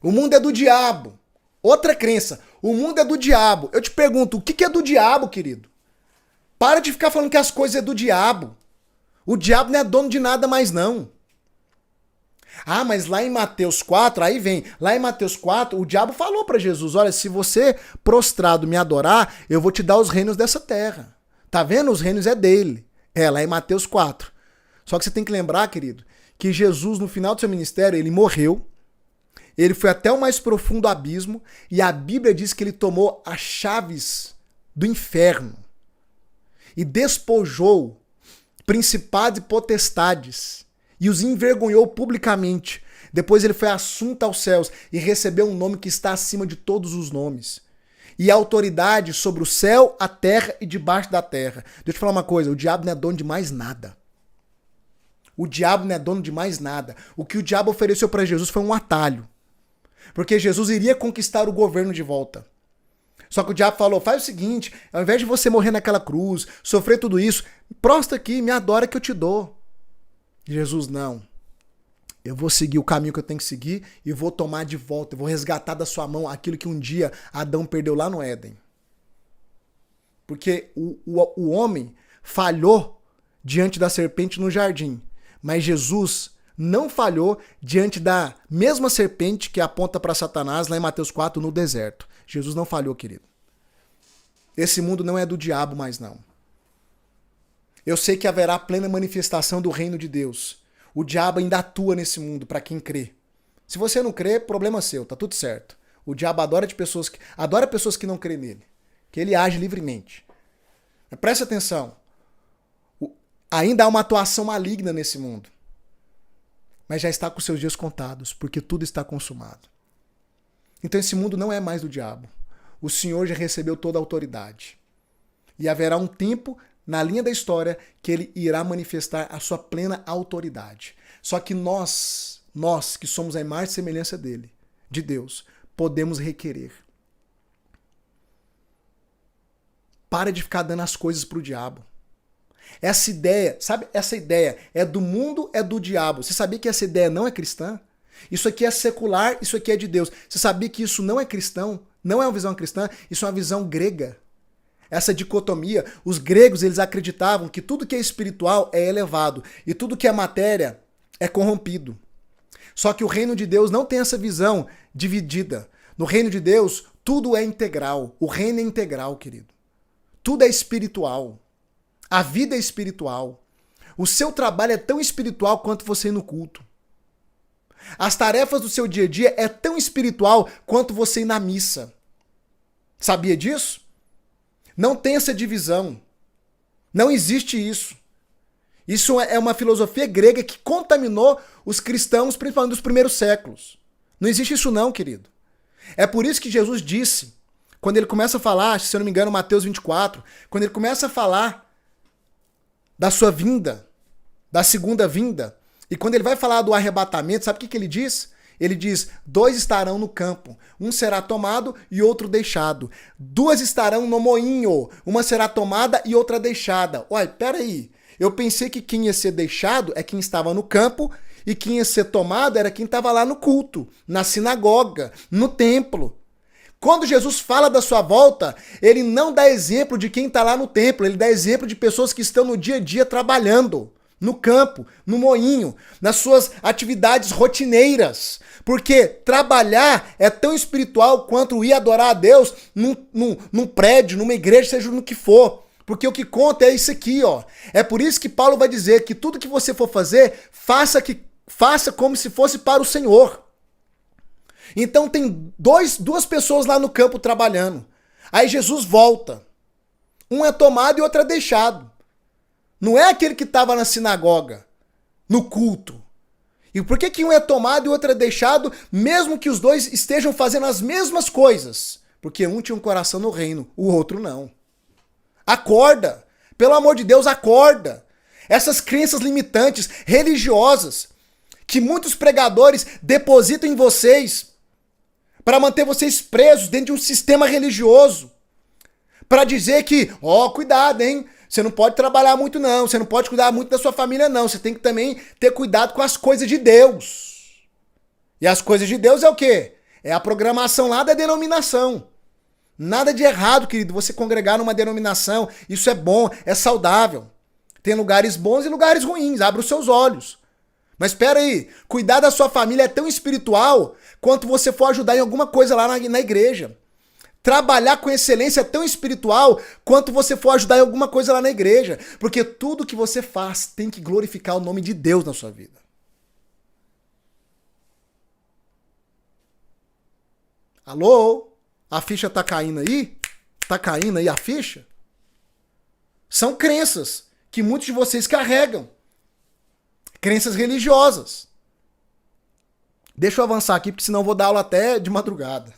O mundo é do diabo. Outra crença. O mundo é do diabo. Eu te pergunto, o que é do diabo, querido? Para de ficar falando que as coisas é do diabo. O diabo não é dono de nada mais, não. Ah, mas lá em Mateus 4, aí vem, lá em Mateus 4, o diabo falou para Jesus, olha, se você prostrado me adorar, eu vou te dar os reinos dessa terra. Tá vendo? Os reinos é dele. É, lá em Mateus 4. Só que você tem que lembrar, querido, que Jesus, no final do seu ministério, ele morreu, ele foi até o mais profundo abismo, e a Bíblia diz que ele tomou as chaves do inferno e despojou principados e potestades e os envergonhou publicamente. Depois ele foi assunto aos céus e recebeu um nome que está acima de todos os nomes. E autoridade sobre o céu, a terra e debaixo da terra. Deixa eu te falar uma coisa, o diabo não é dono de mais nada. O diabo não é dono de mais nada. O que o diabo ofereceu para Jesus foi um atalho. Porque Jesus iria conquistar o governo de volta. Só que o diabo falou, faz o seguinte, ao invés de você morrer naquela cruz, sofrer tudo isso, prostra aqui, me adora que eu te dou. Jesus, não. Eu vou seguir o caminho que eu tenho que seguir e vou tomar de volta, eu vou resgatar da sua mão aquilo que um dia Adão perdeu lá no Éden. Porque o homem falhou diante da serpente no jardim, mas Jesus não falhou diante da mesma serpente que aponta para Satanás lá em Mateus 4 no deserto. Jesus não falhou, querido. Esse mundo não é do diabo mais não. Eu sei que haverá plena manifestação do reino de Deus. O diabo ainda atua nesse mundo para quem crê. Se você não crê, problema seu, tá tudo certo. O diabo adora pessoas que não crêem nele, que ele age livremente. Mas presta atenção. Ainda há uma atuação maligna nesse mundo. Mas já está com seus dias contados, porque tudo está consumado. Então esse mundo não é mais do diabo. O Senhor já recebeu toda a autoridade. E haverá um tempo na linha da história que ele irá manifestar a sua plena autoridade. Só que nós que somos a imagem e semelhança dele, de Deus, podemos requerer. Para de ficar dando as coisas pro diabo. Essa ideia, sabe? Essa ideia é do mundo, é do diabo. Você sabia que essa ideia não é cristã? Isso aqui é secular, isso aqui é de Deus. Você sabia que isso não é cristão? Não é uma visão cristã, isso é uma visão grega. Essa dicotomia, os gregos eles acreditavam que tudo que é espiritual é elevado e tudo que é matéria é corrompido. Só que o reino de Deus não tem essa visão dividida. No reino de Deus, tudo é integral. O reino é integral, querido. Tudo é espiritual. A vida é espiritual. O seu trabalho é tão espiritual quanto você ir no culto. As tarefas do seu dia a dia é tão espiritual quanto você ir na missa. Sabia disso? Não tem essa divisão. Não existe isso. Isso é uma filosofia grega que contaminou os cristãos, principalmente dos primeiros séculos. Não existe isso não, querido. É por isso que Jesus disse, quando ele começa a falar, se eu não me engano, Mateus 24, quando ele começa a falar da sua vinda, da segunda vinda, e quando ele vai falar do arrebatamento, sabe o que ele diz? Ele diz, 2 estarão no campo, um será tomado e outro deixado. 2 estarão no moinho, uma será tomada e outra deixada. Olha, peraí, eu pensei que quem ia ser deixado é quem estava no campo e quem ia ser tomado era quem estava lá no culto, na sinagoga, no templo. Quando Jesus fala da sua volta, ele não dá exemplo de quem está lá no templo, ele dá exemplo de pessoas que estão no dia a dia trabalhando, no campo, no moinho, nas suas atividades rotineiras. Porque trabalhar é tão espiritual quanto ir adorar a Deus num prédio, numa igreja, seja no que for. Porque o que conta é isso aqui, ó. É por isso que Paulo vai dizer que tudo que você for fazer, faça como se fosse para o Senhor. Então tem duas pessoas lá no campo trabalhando. Aí Jesus volta. Um é tomado e outro é deixado. Não é aquele que estava na sinagoga, no culto. E por que um é tomado e o outro é deixado, mesmo que os dois estejam fazendo as mesmas coisas? Porque um tinha um coração no reino, o outro não. Acorda! Pelo amor de Deus, acorda! Essas crenças limitantes, religiosas, que muitos pregadores depositam em vocês para manter vocês presos dentro de um sistema religioso. Para dizer que, cuidado, hein? Você não pode trabalhar muito não, você não pode cuidar muito da sua família não, você tem que também ter cuidado com as coisas de Deus. E as coisas de Deus é o quê? É a programação lá da denominação. Nada de errado, querido, você congregar numa denominação, isso é bom, é saudável. Tem lugares bons e lugares ruins, abra os seus olhos. Mas espera aí, cuidar da sua família é tão espiritual quanto você for ajudar em alguma coisa lá na igreja. Trabalhar com excelência é tão espiritual quanto você for ajudar em alguma coisa lá na igreja. Porque tudo que você faz tem que glorificar o nome de Deus na sua vida. Alô? A ficha tá caindo aí? Tá caindo aí a ficha? São crenças que muitos de vocês carregam. Crenças religiosas. Deixa eu avançar aqui, porque senão eu vou dar aula até de madrugada.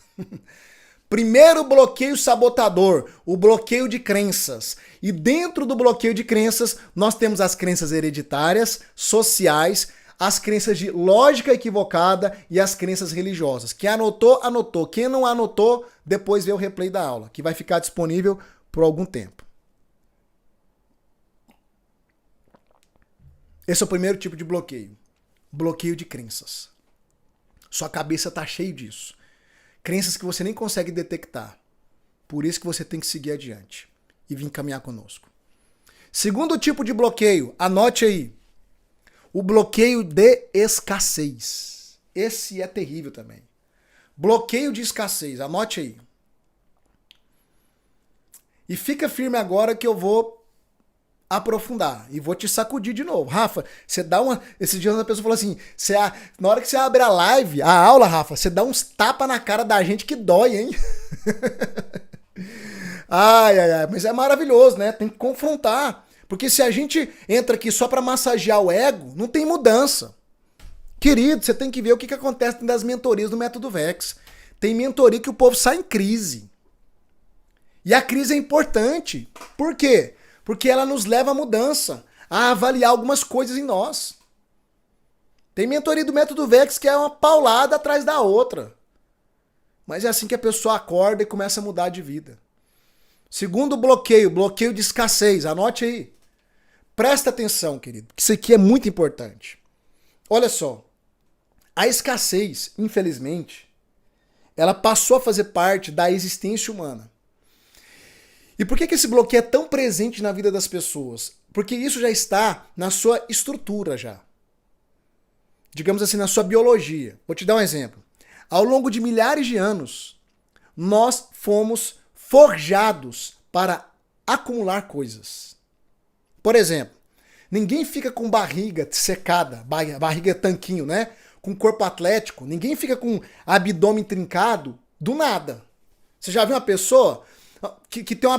Primeiro bloqueio sabotador, o bloqueio de crenças. E dentro do bloqueio de crenças, nós temos as crenças hereditárias, sociais, as crenças de lógica equivocada e as crenças religiosas. Quem anotou, anotou. Quem não anotou, depois vê o replay da aula, que vai ficar disponível por algum tempo. Esse é o primeiro tipo de bloqueio. Bloqueio de crenças. Sua cabeça tá cheia disso. Crenças que você nem consegue detectar. Por isso que você tem que seguir adiante e vir caminhar conosco. Segundo tipo de bloqueio, anote aí. O bloqueio de escassez. Esse é terrível também. Bloqueio de escassez, anote aí. E fica firme agora que eu vou aprofundar e vou te sacudir de novo. Rafa, você dá uma... Esse dia uma pessoa falou assim, na hora que você abre a live, a aula, Rafa, você dá uns tapas na cara da gente que dói, hein? Ai, mas é maravilhoso, né? Tem que confrontar. Porque se a gente entra aqui só pra massagear o ego, não tem mudança. Querido, você tem que ver o que acontece dentro das mentorias do Método Vex. Tem mentoria que o povo sai em crise. E a crise é importante. Por quê? Porque ela nos leva à mudança, a avaliar algumas coisas em nós. Tem mentoria do Método Vex que é uma paulada atrás da outra. Mas é assim que a pessoa acorda e começa a mudar de vida. Segundo bloqueio, bloqueio de escassez. Anote aí. Presta atenção, querido, que isso aqui é muito importante. Olha só. A escassez, infelizmente, ela passou a fazer parte da existência humana. E por que esse bloqueio é tão presente na vida das pessoas? Porque isso já está na sua estrutura já. Digamos assim, na sua biologia. Vou te dar um exemplo. Ao longo de milhares de anos, nós fomos forjados para acumular coisas. Por exemplo, ninguém fica com barriga secada, barriga tanquinho, né? Com corpo atlético. Ninguém fica com abdômen trincado do nada. Você já viu uma pessoa que tem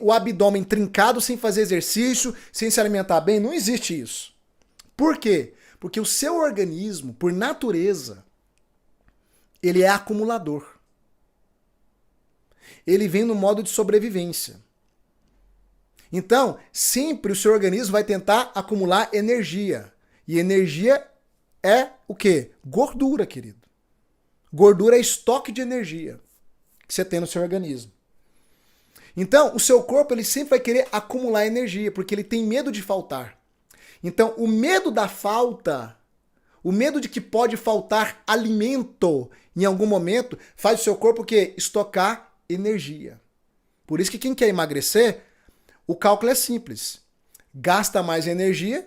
o abdômen trincado sem fazer exercício, sem se alimentar bem? Não existe isso. Por quê? Porque o seu organismo, por natureza, ele é acumulador. Ele vem no modo de sobrevivência. Então, sempre o seu organismo vai tentar acumular energia. E energia é o quê? Gordura, querido. Gordura é estoque de energia que você tem no seu organismo. Então, o seu corpo ele sempre vai querer acumular energia, porque ele tem medo de faltar. Então, o medo da falta, o medo de que pode faltar alimento em algum momento, faz o seu corpo o quê? Estocar energia. Por isso que quem quer emagrecer, o cálculo é simples. Gasta mais energia,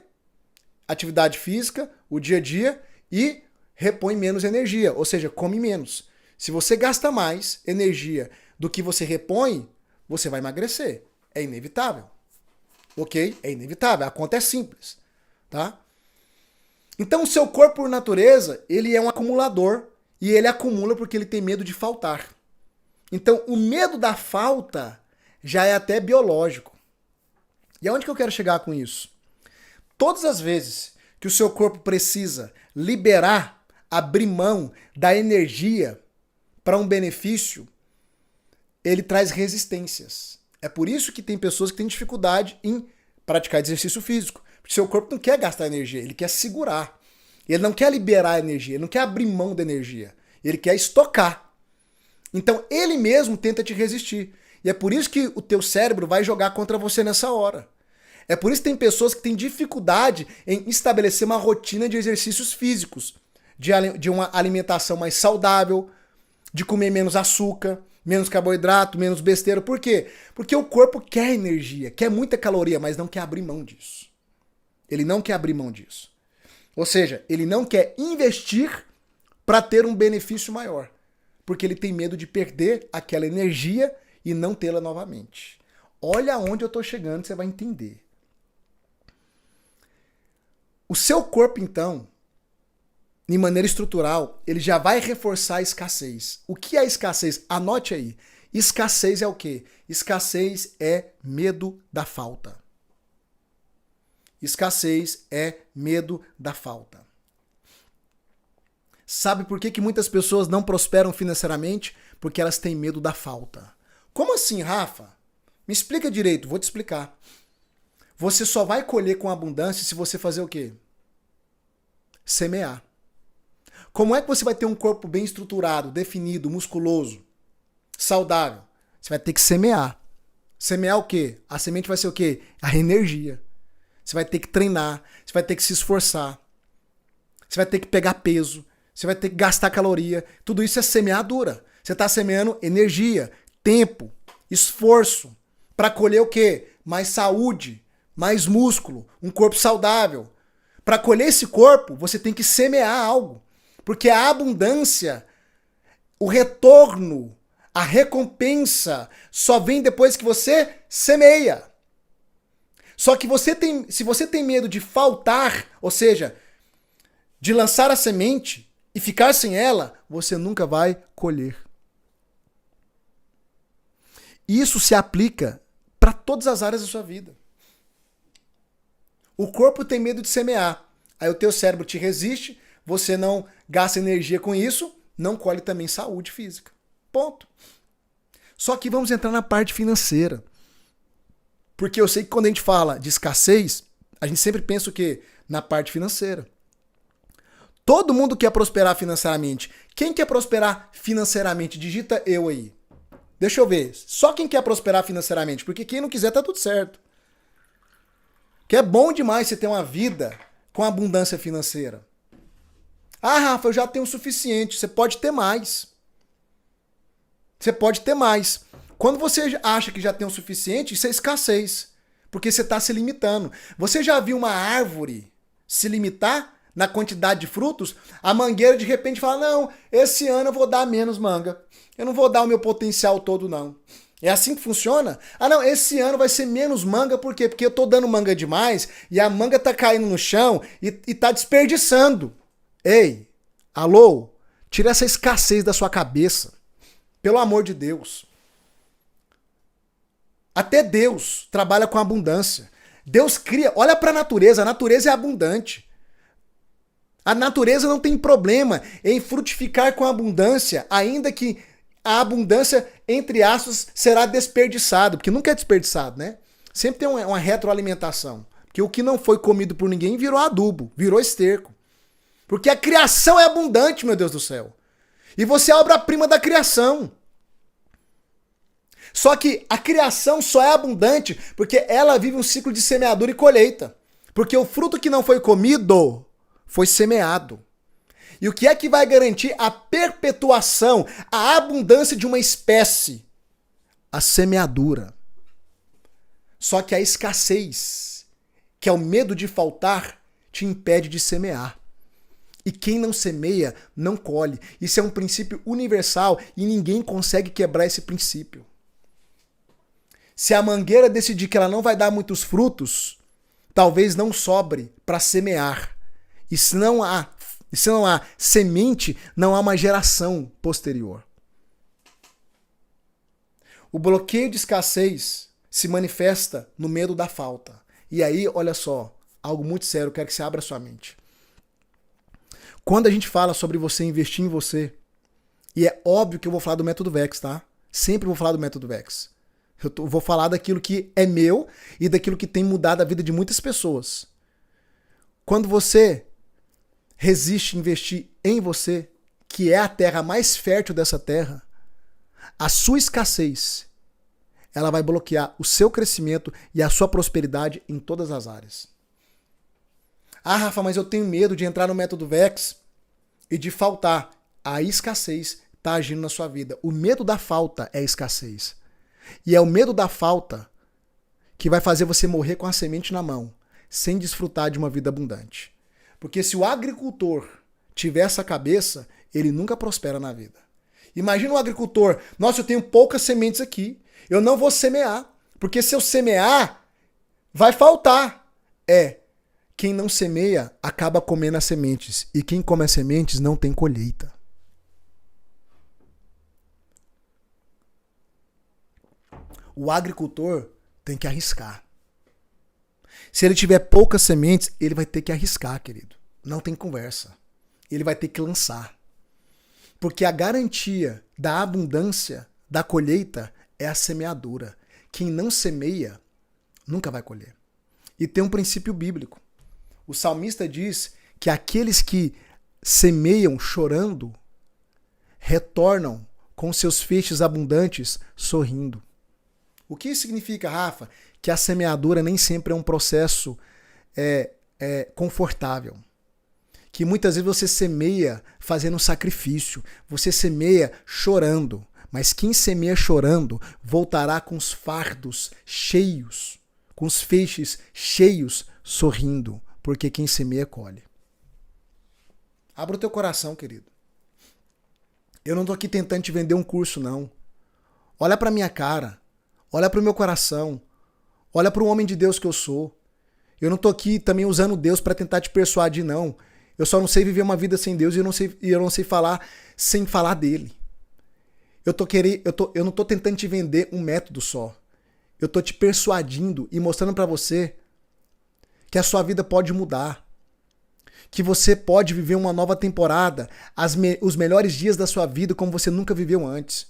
atividade física, o dia a dia, e repõe menos energia, ou seja, come menos. Se você gasta mais energia do que você repõe, você vai emagrecer. É inevitável. Ok? É inevitável. A conta é simples. Tá? Então o seu corpo, por natureza, ele é um acumulador. E ele acumula porque ele tem medo de faltar. Então o medo da falta já é até biológico. E aonde que eu quero chegar com isso? Todas as vezes que o seu corpo precisa liberar, abrir mão da energia para um benefício, ele traz resistências. É por isso que tem pessoas que têm dificuldade em praticar exercício físico. Porque seu corpo não quer gastar energia, ele quer segurar. Ele não quer liberar energia, ele não quer abrir mão da energia. Ele quer estocar. Então ele mesmo tenta te resistir. E é por isso que o teu cérebro vai jogar contra você nessa hora. É por isso que tem pessoas que têm dificuldade em estabelecer uma rotina de exercícios físicos, de uma alimentação mais saudável, de comer menos açúcar, menos carboidrato, menos besteira. Por quê? Porque o corpo quer energia, quer muita caloria, mas não quer abrir mão disso. Ele não quer abrir mão disso. Ou seja, ele não quer investir para ter um benefício maior, porque ele tem medo de perder aquela energia e não tê-la novamente. Olha onde eu estou chegando, você vai entender. O seu corpo, então, de maneira estrutural, ele já vai reforçar a escassez. O que é escassez? Anote aí. Escassez é o quê? Escassez é medo da falta. Escassez é medo da falta. Sabe por que muitas pessoas não prosperam financeiramente? Porque elas têm medo da falta. Como assim, Rafa? Me explica direito, vou te explicar. Você só vai colher com abundância se você fazer o quê? Semear. Como é que você vai ter um corpo bem estruturado, definido, musculoso, saudável? Você vai ter que semear. Semear o quê? A semente vai ser o quê? A energia. Você vai ter que treinar, você vai ter que se esforçar, você vai ter que pegar peso, você vai ter que gastar caloria. Tudo isso é semeadura. Você está semeando energia, tempo, esforço para colher o quê? Mais saúde, mais músculo, um corpo saudável. Para colher esse corpo, você tem que semear algo. Porque a abundância, o retorno, a recompensa só vem depois que você semeia. Só que se você tem medo de faltar, ou seja, de lançar a semente e ficar sem ela, você nunca vai colher. Isso se aplica para todas as áreas da sua vida. O corpo tem medo de semear. Aí o teu cérebro te resiste, você não gasta energia com isso, não colhe também saúde física. Ponto. Só que vamos entrar na parte financeira. Porque eu sei que quando a gente fala de escassez, a gente sempre pensa o quê? Na parte financeira. Todo mundo quer prosperar financeiramente. Quem quer prosperar financeiramente? Digita eu aí. Deixa eu ver. Só quem quer prosperar financeiramente, porque quem não quiser tá tudo certo. Que é bom demais você ter uma vida com abundância financeira. Ah, Rafa, eu já tenho o suficiente. Você pode ter mais. Você pode ter mais. Quando você acha que já tem o suficiente, isso é escassez. Porque você está se limitando. Você já viu uma árvore se limitar na quantidade de frutos? A mangueira de repente fala, não, esse ano eu vou dar menos manga. Eu não vou dar o meu potencial todo, não. É assim que funciona? Ah, não, esse ano vai ser menos manga, por quê? Porque eu tô dando manga demais e a manga tá caindo no chão e tá desperdiçando. Ei, alô, tira essa escassez da sua cabeça. Pelo amor de Deus. Até Deus trabalha com abundância. Deus cria, olha para a natureza é abundante. A natureza não tem problema em frutificar com abundância, ainda que a abundância, entre aspas, será desperdiçado, porque nunca é desperdiçado, né? Sempre tem uma retroalimentação. Porque o que não foi comido por ninguém virou adubo, virou esterco. Porque a criação é abundante, meu Deus do céu. E você é a obra-prima da criação. Só que a criação só é abundante porque ela vive um ciclo de semeadura e colheita. Porque o fruto que não foi comido foi semeado. E o que é que vai garantir a perpetuação, a abundância de uma espécie? A semeadura. Só que a escassez, que é o medo de faltar, te impede de semear. E quem não semeia, não colhe. Isso é um princípio universal e ninguém consegue quebrar esse princípio. Se a mangueira decidir que ela não vai dar muitos frutos, talvez não sobre para semear. E se não há semente, não há uma geração posterior. O bloqueio de escassez se manifesta no medo da falta. E aí, olha só, algo muito sério, eu quero que você abra sua mente. Quando a gente fala sobre você investir em você, e é óbvio que eu vou falar do método VEX, tá? Sempre vou falar do método VEX. Vou falar daquilo que é meu e daquilo que tem mudado a vida de muitas pessoas. Quando você resiste a investir em você, que é a terra mais fértil dessa terra, a sua escassez, ela vai bloquear o seu crescimento e a sua prosperidade em todas as áreas. Ah, Rafa, mas eu tenho medo de entrar no método VEX e de faltar. A escassez está agindo na sua vida. O medo da falta é a escassez. E é o medo da falta que vai fazer você morrer com a semente na mão, sem desfrutar de uma vida abundante. Porque se o agricultor tiver essa cabeça, ele nunca prospera na vida. Imagina um agricultor, nossa, eu tenho poucas sementes aqui, eu não vou semear, porque se eu semear, vai faltar. Quem não semeia acaba comendo as sementes, e quem come as sementes não tem colheita. O agricultor tem que arriscar. Se ele tiver poucas sementes, ele vai ter que arriscar, querido. Não tem conversa. Ele vai ter que lançar. Porque a garantia da abundância, da colheita, é a semeadura. Quem não semeia, nunca vai colher. E tem um princípio bíblico. O salmista diz que aqueles que semeiam chorando, retornam com seus feixes abundantes sorrindo. O que isso significa, Rafa? Que a semeadura nem sempre é um processo confortável. Que muitas vezes você semeia fazendo um sacrifício, você semeia chorando, mas quem semeia chorando voltará com os fardos cheios, com os feixes cheios, sorrindo, porque quem semeia colhe. Abra o teu coração, querido. Eu não tô aqui tentando te vender um curso, não. Olha pra minha cara. Olha para o meu coração. Olha para o homem de Deus que eu sou. Eu não tô aqui também usando Deus para tentar te persuadir, não. Eu só não sei viver uma vida sem Deus e eu não sei falar sem falar dele. Eu não tô tentando te vender um método só. Eu tô te persuadindo e mostrando para você que a sua vida pode mudar. Que você pode viver uma nova temporada, os melhores dias da sua vida como você nunca viveu antes.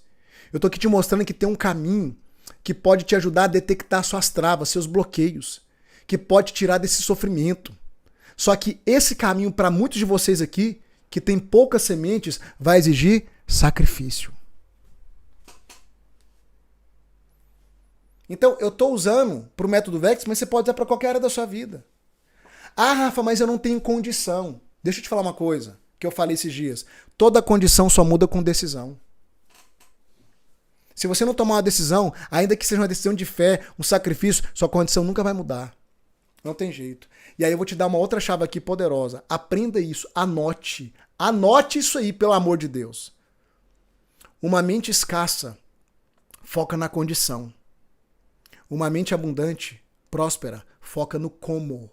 Eu tô aqui te mostrando que tem um caminho que pode te ajudar a detectar suas travas, seus bloqueios, que pode te tirar desse sofrimento. Só que esse caminho, para muitos de vocês aqui, que tem poucas sementes, vai exigir sacrifício. Então, eu estou usando para o método VEX, mas você pode usar para qualquer área da sua vida. Ah, Rafa, mas eu não tenho condição. Deixa eu te falar uma coisa, que eu falei esses dias. Toda condição só muda com decisão. Se você não tomar uma decisão, ainda que seja uma decisão de fé, um sacrifício, sua condição nunca vai mudar. Não tem jeito. E aí eu vou te dar uma outra chave aqui poderosa. Aprenda isso, anote. Anote isso aí, pelo amor de Deus. Uma mente escassa foca na condição. Uma mente abundante, próspera, foca no como.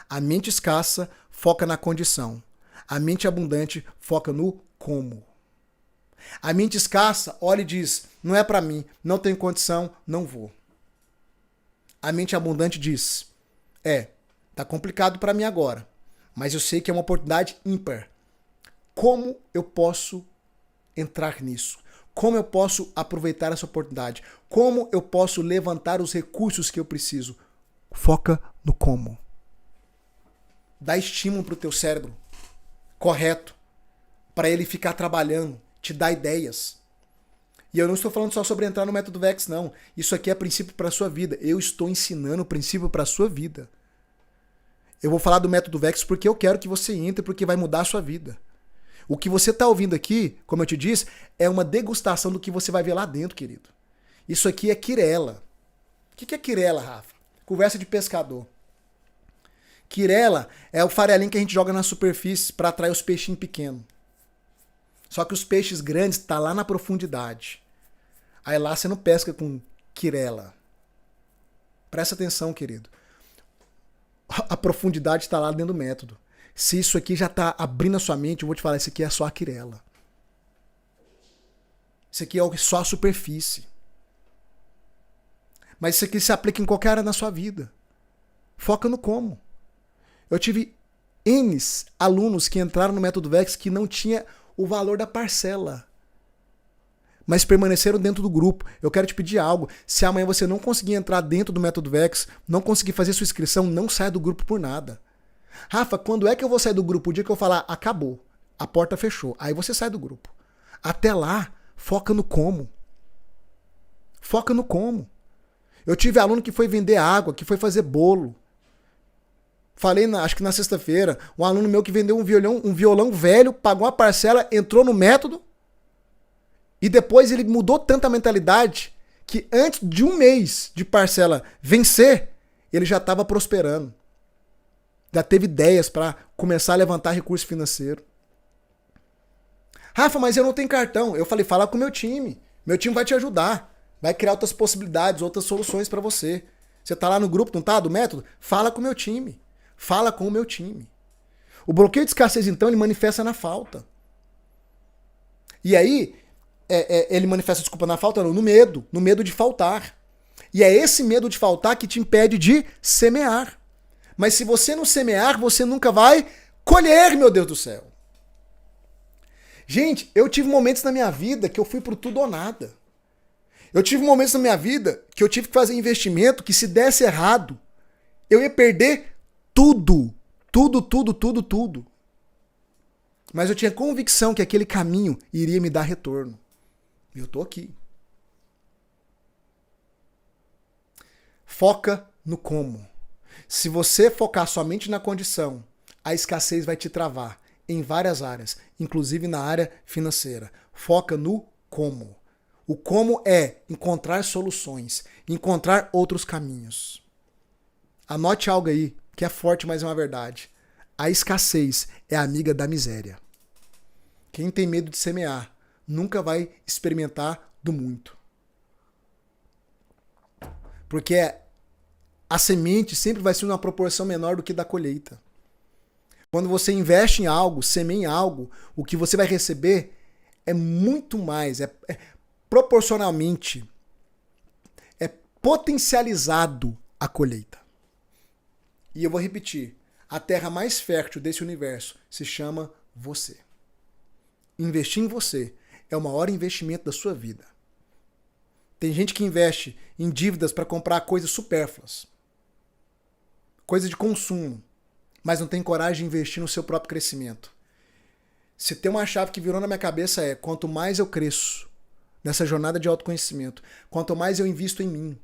A mente escassa foca na condição. A mente abundante foca no como. A mente escassa olha e diz, não é para mim, não tenho condição, não vou. A mente abundante diz, tá complicado para mim agora, mas eu sei que é uma oportunidade ímpar. Como eu posso entrar nisso? Como eu posso aproveitar essa oportunidade? Como eu posso levantar os recursos que eu preciso? Foca no como. Dá estímulo pro teu cérebro, correto, para ele ficar trabalhando. Te dá ideias. E eu não estou falando só sobre entrar no método VEX, não. Isso aqui é princípio para a sua vida. Eu estou ensinando o princípio para a sua vida. Eu vou falar do método VEX porque eu quero que você entre, porque vai mudar a sua vida. O que você está ouvindo aqui, como eu te disse, é uma degustação do que você vai ver lá dentro, querido. Isso aqui é quirela. O que é quirela, Rafa? Conversa de pescador. Quirela é o farelinho que a gente joga na superfície para atrair os peixinhos pequenos. Só que os peixes grandes estão lá na profundidade. Aí lá você não pesca com quirela. Presta atenção, querido. A profundidade está lá dentro do método. Se isso aqui já está abrindo a sua mente, eu vou te falar, isso aqui é só a quirela. Isso aqui é só a superfície. Mas isso aqui se aplica em qualquer área da sua vida. Foca no como. Eu tive N alunos que entraram no método VEX que não tinha o valor da parcela, mas permaneceram dentro do grupo. Eu quero te pedir algo. Se amanhã você não conseguir entrar dentro do método VEX, não conseguir fazer sua inscrição, não saia do grupo por nada. Rafa, quando é que eu vou sair do grupo? O dia que eu falar, acabou, a porta fechou. Aí você sai do grupo. Até lá, foca no como. Foca no como. Eu tive aluno que foi vender água, que foi fazer bolo. Falei, acho que na sexta-feira, um aluno meu que vendeu um violão velho, pagou uma parcela, entrou no método e depois ele mudou tanta mentalidade que antes de um mês de parcela vencer, ele já estava prosperando. Já teve ideias para começar a levantar recurso financeiro. Rafa, mas eu não tenho cartão. Eu falei, fala com o meu time. Meu time vai te ajudar. Vai criar outras possibilidades, outras soluções para você. Você tá lá no grupo, não tá? Do método? Fala com o meu time. Fala com o meu time. O bloqueio de escassez, então, ele manifesta na falta. E aí, ele manifesta, desculpa, na falta, não, no medo de faltar. E é esse medo de faltar que te impede de semear. Mas se você não semear, você nunca vai colher, meu Deus do céu. Gente, eu tive momentos na minha vida que eu fui pro tudo ou nada. Eu tive momentos na minha vida que eu tive que fazer investimento que se desse errado, eu ia perder tudo. Tudo. Mas eu tinha convicção que aquele caminho iria me dar retorno. E eu tô aqui. Foca no como. Se você focar somente na condição, a escassez vai te travar em várias áreas, inclusive na área financeira. Foca no como. O como é encontrar soluções, encontrar outros caminhos. Anote algo aí, que é forte, mas é uma verdade. A escassez é amiga da miséria. Quem tem medo de semear nunca vai experimentar do muito. Porque a semente sempre vai ser uma proporção menor do que da colheita. Quando você investe em algo, semeia em algo, o que você vai receber é muito mais, proporcionalmente, é potencializado a colheita. E eu vou repetir, a terra mais fértil desse universo se chama você. Investir em você é o maior investimento da sua vida. Tem gente que investe em dívidas para comprar coisas supérfluas, coisa de consumo, mas não tem coragem de investir no seu próprio crescimento. Se tem uma chave que virou na minha cabeça é, quanto mais eu cresço nessa jornada de autoconhecimento, quanto mais eu invisto em mim,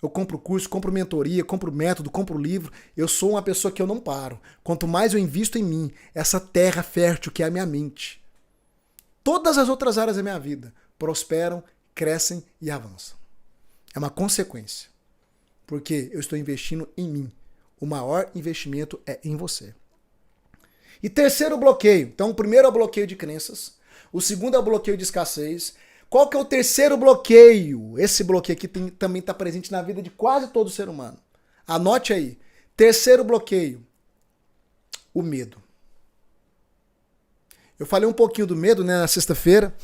eu compro curso, compro mentoria, compro método, compro livro, eu sou uma pessoa que eu não paro. Quanto mais eu invisto em mim, essa terra fértil que é a minha mente, todas as outras áreas da minha vida prosperam, crescem e avançam. É uma consequência. Porque eu estou investindo em mim. O maior investimento é em você. E terceiro bloqueio. Então, o primeiro é o bloqueio de crenças. O segundo é o bloqueio de escassez. Qual que é o terceiro bloqueio? Esse bloqueio aqui também está presente na vida de quase todo ser humano. Anote aí. Terceiro bloqueio. O medo. Eu falei um pouquinho do medo, né, na sexta-feira.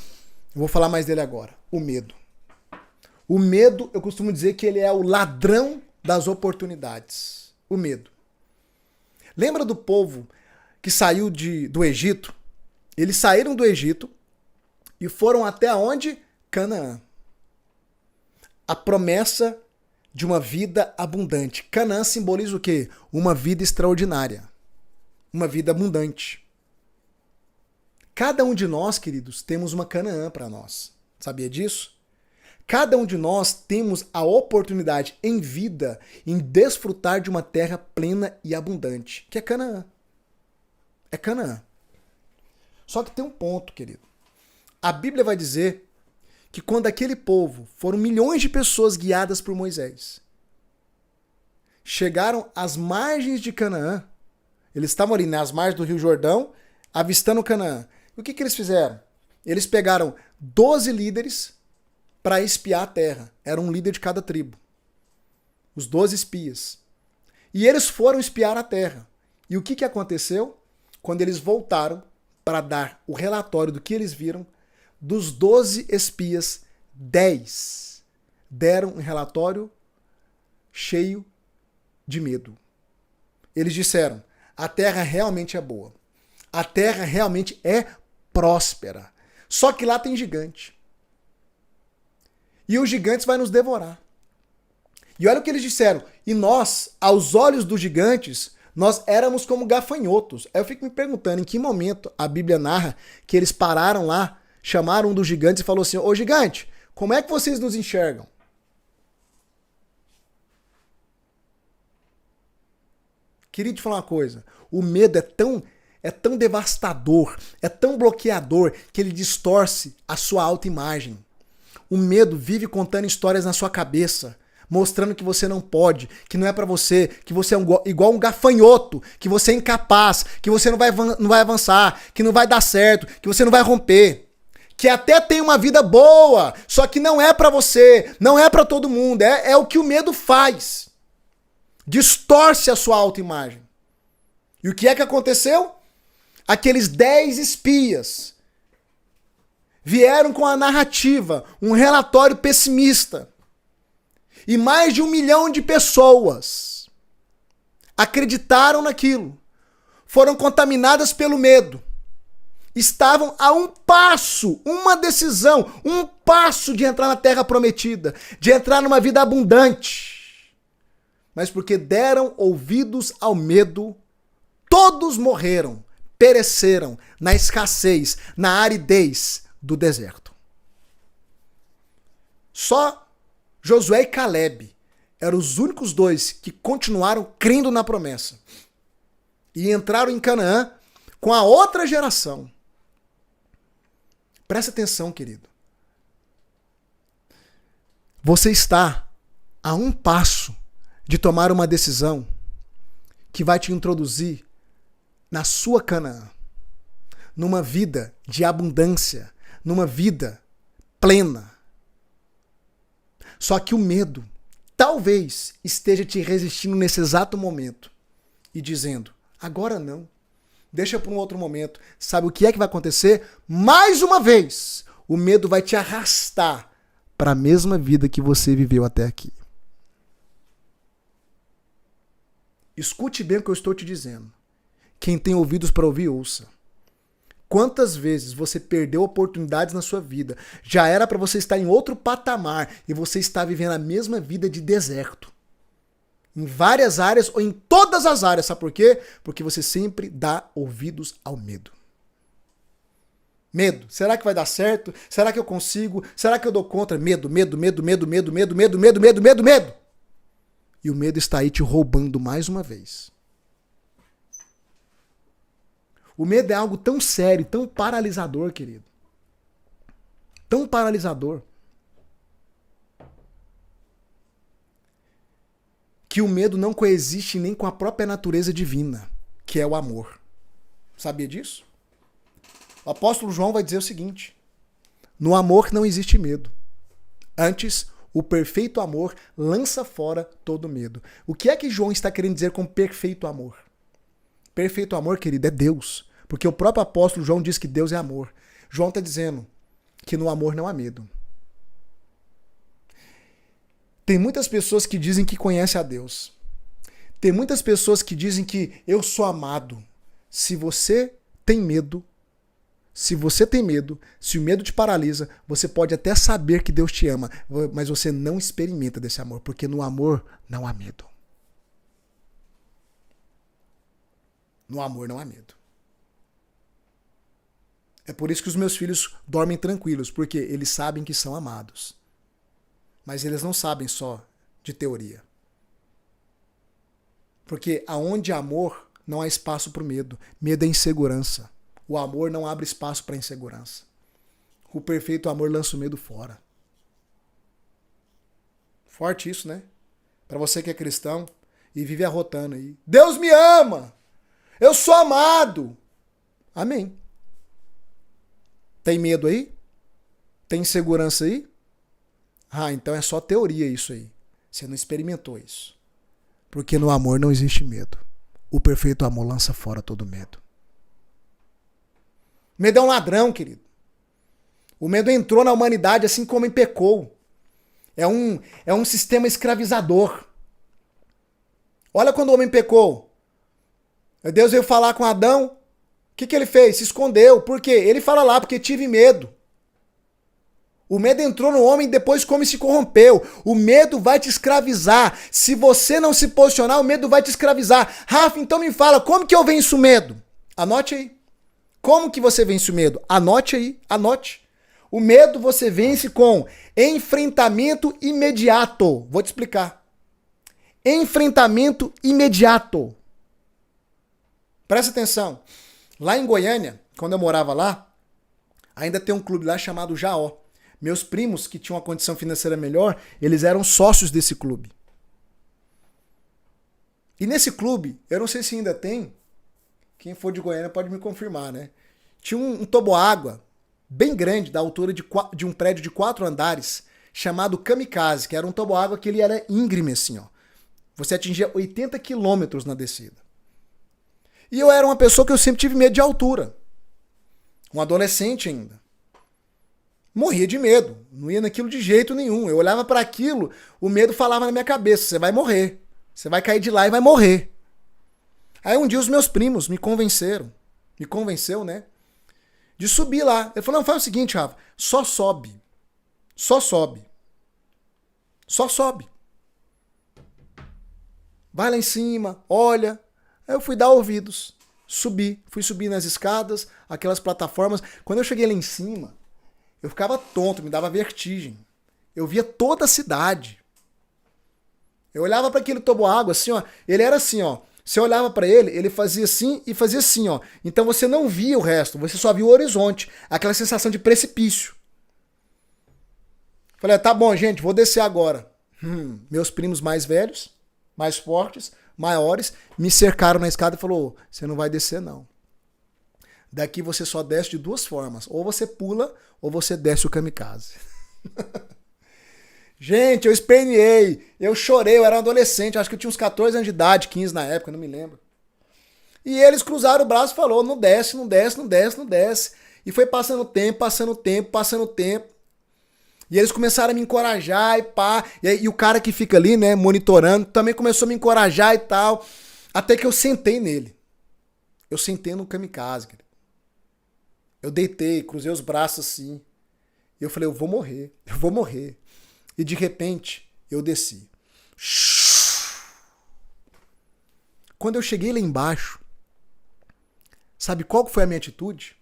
Eu vou falar mais dele agora. O medo. O medo, eu costumo dizer que ele é o ladrão das oportunidades. O medo. Lembra do povo que saiu do Egito? Eles saíram do Egito e foram até onde? Canaã. A promessa de uma vida abundante. Canaã simboliza o quê? Uma vida extraordinária. Uma vida abundante. Cada um de nós, queridos, temos uma Canaã para nós. Sabia disso? Cada um de nós temos a oportunidade em vida em desfrutar de uma terra plena e abundante, que é Canaã. É Canaã. Só que tem um ponto, querido. A Bíblia vai dizer que quando aquele povo, foram milhões de pessoas guiadas por Moisés, chegaram às margens de Canaã, eles estavam ali nas margens do Rio Jordão, avistando Canaã. E o que eles fizeram? Eles pegaram 12 líderes para espiar a terra. Era um líder de cada tribo. Os 12 espias. E eles foram espiar a terra. E o que aconteceu? Quando eles voltaram para dar o relatório do que eles viram, dos 12 espias, 10 deram um relatório cheio de medo. Eles disseram, a terra realmente é boa. A terra realmente é próspera. Só que lá tem gigante. E os gigantes vão nos devorar. E olha o que eles disseram. E nós, aos olhos dos gigantes, nós éramos como gafanhotos. Aí eu fico me perguntando em que momento a Bíblia narra que eles pararam lá, chamaram um dos gigantes e falou assim, ô gigante, como é que vocês nos enxergam? Queria te falar uma coisa. O medo é tão devastador, é tão bloqueador, que ele distorce a sua autoimagem. O medo vive contando histórias na sua cabeça, mostrando que você não pode, que não é pra você, que você é igual um gafanhoto, que você é incapaz, que você não vai avançar, que não vai dar certo, que você não vai romper. Que até tem uma vida boa, só que não é pra você, não é pra todo mundo, é o que o medo faz. Distorce a sua autoimagem. E o que é que aconteceu? Aqueles 10 espias vieram com a narrativa, um relatório pessimista. E mais de 1 milhão de pessoas acreditaram naquilo. Foram contaminadas pelo medo. Estavam a um passo, uma decisão, um passo de entrar na terra prometida, de entrar numa vida abundante. Mas porque deram ouvidos ao medo, todos morreram, pereceram na escassez, na aridez do deserto. Só Josué e Caleb eram os únicos 2 que continuaram crendo na promessa. E entraram em Canaã com a outra geração. Presta atenção, querido. Você está a um passo de tomar uma decisão que vai te introduzir na sua Canaã, numa vida de abundância, numa vida plena. Só que o medo talvez esteja te resistindo nesse exato momento e dizendo, agora não, deixa para um outro momento. Sabe o que é que vai acontecer? Mais uma vez, o medo vai te arrastar para a mesma vida que você viveu até aqui. Escute bem o que eu estou te dizendo. Quem tem ouvidos para ouvir, ouça. Quantas vezes você perdeu oportunidades na sua vida? Já era para você estar em outro patamar e você está vivendo a mesma vida de deserto. Em várias áreas ou em todas as áreas. Sabe por quê? Porque você sempre dá ouvidos ao medo. Medo. Será que vai dar certo? Será que eu consigo? Será que eu dou conta? Medo, medo, medo, medo, medo, medo, medo, medo, medo, medo, medo. E o medo está aí te roubando mais uma vez. O medo é algo tão sério, tão paralisador, querido. Tão paralisador. Que o medo não coexiste nem com a própria natureza divina, que é o amor. Sabia disso? O apóstolo João vai dizer o seguinte: no amor não existe medo. Antes, o perfeito amor lança fora todo medo. O que é que João está querendo dizer com perfeito amor? Perfeito amor, querido, é Deus. Porque o próprio apóstolo João diz que Deus é amor. João está dizendo que no amor não há medo. Tem muitas pessoas que dizem que conhecem a Deus. Tem muitas pessoas que dizem que eu sou amado. Se você tem medo, se o medo te paralisa, você pode até saber que Deus te ama, mas você não experimenta desse amor, porque no amor não há medo. No amor não há medo. É por isso que os meus filhos dormem tranquilos, porque eles sabem que são amados. Mas eles não sabem só de teoria. Porque aonde há amor, não há espaço para o medo. Medo é insegurança. O amor não abre espaço para insegurança. O perfeito amor lança o medo fora. Forte isso, né? Para você que é cristão e vive arrotando aí. Deus me ama! Eu sou amado! Amém. Tem medo aí? Tem insegurança aí? Ah, então é só teoria isso aí. Você não experimentou isso. Porque no amor não existe medo. O perfeito amor lança fora todo medo. Medo é um ladrão, querido. O medo entrou na humanidade assim como pecou. É um sistema escravizador. Olha quando o homem pecou. Deus veio falar com Adão. O que ele fez? Se escondeu. Por quê? Ele fala lá, porque tive medo. O medo entrou no homem depois como se corrompeu. O medo vai te escravizar. Se você não se posicionar, o medo vai te escravizar. Rafa, então me fala, como que eu venço o medo? Anote aí. Como que você vence o medo? Anote aí, anote. O medo você vence com enfrentamento imediato. Vou te explicar. Enfrentamento imediato. Presta atenção. Lá em Goiânia, quando eu morava lá, ainda tem um clube lá chamado Jaó. Meus primos, que tinham uma condição financeira melhor, eles eram sócios desse clube. E nesse clube, eu não sei se ainda tem, quem for de Goiânia pode me confirmar, né? Tinha um toboágua bem grande, da altura de um prédio de 4 andares, chamado Kamikaze, que era um toboágua que ele era íngreme assim, ó. Você atingia 80 quilômetros na descida. E eu era uma pessoa que eu sempre tive medo de altura. Um adolescente ainda. Morria de medo. Não ia naquilo de jeito nenhum. Eu olhava para aquilo, o medo falava na minha cabeça, você vai morrer. Você vai cair de lá e vai morrer. Aí um dia os meus primos me convenceram. Me convenceu, né? De subir lá. Ele falou, não, faz o seguinte, Rafa. Só sobe. Só sobe. Só sobe. Vai lá em cima, olha. Aí eu fui dar ouvidos. Subi. Fui subir nas escadas, aquelas plataformas. Quando eu cheguei lá em cima, eu ficava tonto, me dava vertigem. Eu via toda a cidade. Eu olhava para aquele toboágua assim, ó. Ele era assim, ó. Você olhava para ele, ele fazia assim e fazia assim, ó. Então você não via o resto, você só via o horizonte. Aquela sensação de precipício. Falei, tá bom, gente, vou descer agora. Meus primos mais velhos, mais fortes, maiores, me cercaram na escada e falou, você não vai descer não. Daqui você só desce de 2 formas. Ou você pula, ou você desce o kamikaze. Gente, eu esperneei. Eu chorei, eu era um adolescente. Acho que eu tinha uns 14 anos de idade, 15 na época, não me lembro. E eles cruzaram o braço e falou, não desce, não desce, não desce, não desce. E foi passando o tempo, passando o tempo, passando o tempo. E eles começaram a me encorajar e pá. E o cara que fica ali, né, monitorando, também começou a me encorajar e tal. Até que eu sentei nele. Eu sentei no kamikaze, cara. Eu deitei, cruzei os braços assim. E eu falei, eu vou morrer, eu vou morrer. E de repente, eu desci. Quando eu cheguei lá embaixo, sabe qual foi a minha atitude?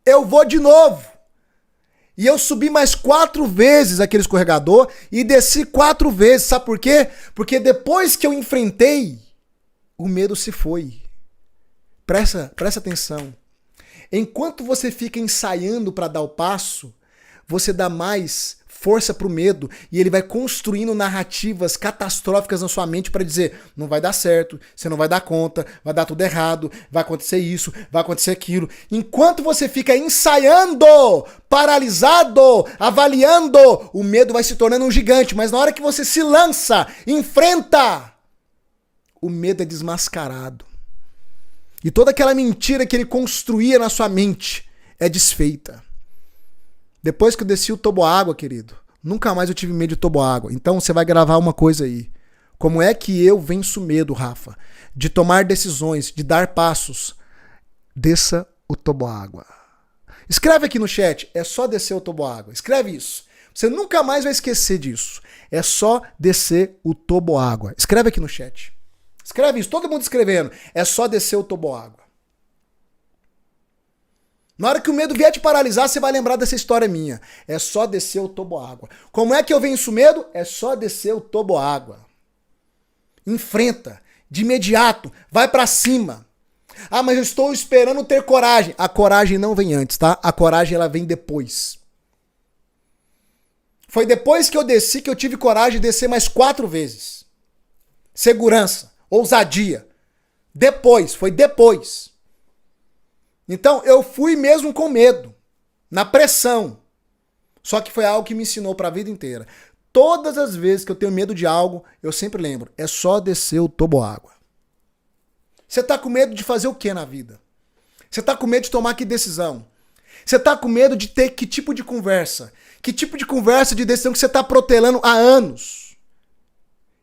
Eu vou de novo. E eu subi mais 4 vezes aquele escorregador e desci 4 vezes. Sabe por quê? Porque depois que eu enfrentei, o medo se foi. Presta atenção. Enquanto você fica ensaiando para dar o passo, você dá mais força pro medo e ele vai construindo narrativas catastróficas na sua mente para dizer, não vai dar certo, você não vai dar conta, vai dar tudo errado, vai acontecer isso, vai acontecer aquilo. Enquanto você fica ensaiando, paralisado, avaliando, o medo vai se tornando um gigante, mas na hora que você se lança, enfrenta, o medo é desmascarado. E toda aquela mentira que ele construía na sua mente é desfeita. Depois que eu desci o toboágua, querido, nunca mais eu tive medo de toboágua. Então você vai gravar uma coisa aí. Como é que eu venço medo, Rafa? De tomar decisões, de dar passos. Desça o toboágua. Escreve aqui no chat, é só descer o toboágua. Escreve isso. Você nunca mais vai esquecer disso. É só descer o toboágua. Escreve aqui no chat. Escreve isso, todo mundo escrevendo. É só descer o toboágua. Na hora que o medo vier te paralisar, você vai lembrar dessa história minha. É só descer o toboágua. Como é que eu venço o medo? É só descer o toboágua. Enfrenta, de imediato, vai pra cima. Ah, mas eu estou esperando ter coragem. A coragem não vem antes, tá? A coragem ela vem depois. Foi depois que eu desci que eu tive coragem de descer mais 4 vezes. Segurança. Ousadia. Depois, foi depois. Então, eu fui mesmo com medo, na pressão. Só que foi algo que me ensinou para a vida inteira. Todas as vezes que eu tenho medo de algo, eu sempre lembro, é só descer o toboágua. Você tá com medo de fazer o que na vida? Você tá com medo de tomar que decisão? Você tá com medo de ter que tipo de conversa? Que tipo de conversa, de decisão que você tá protelando há anos?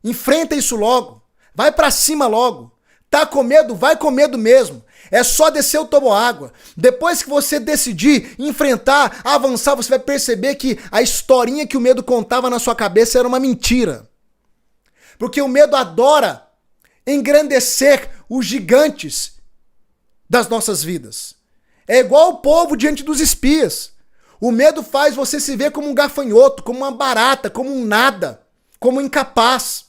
Enfrenta isso logo. Vai pra cima logo. Tá com medo? Vai com medo mesmo. É só descer o toboágua. Depois que você decidir enfrentar, avançar, você vai perceber que a historinha que o medo contava na sua cabeça era uma mentira. Porque o medo adora engrandecer os gigantes das nossas vidas. É igual o povo diante dos espias. O medo faz você se ver como um gafanhoto, como uma barata, como um nada, como um incapaz.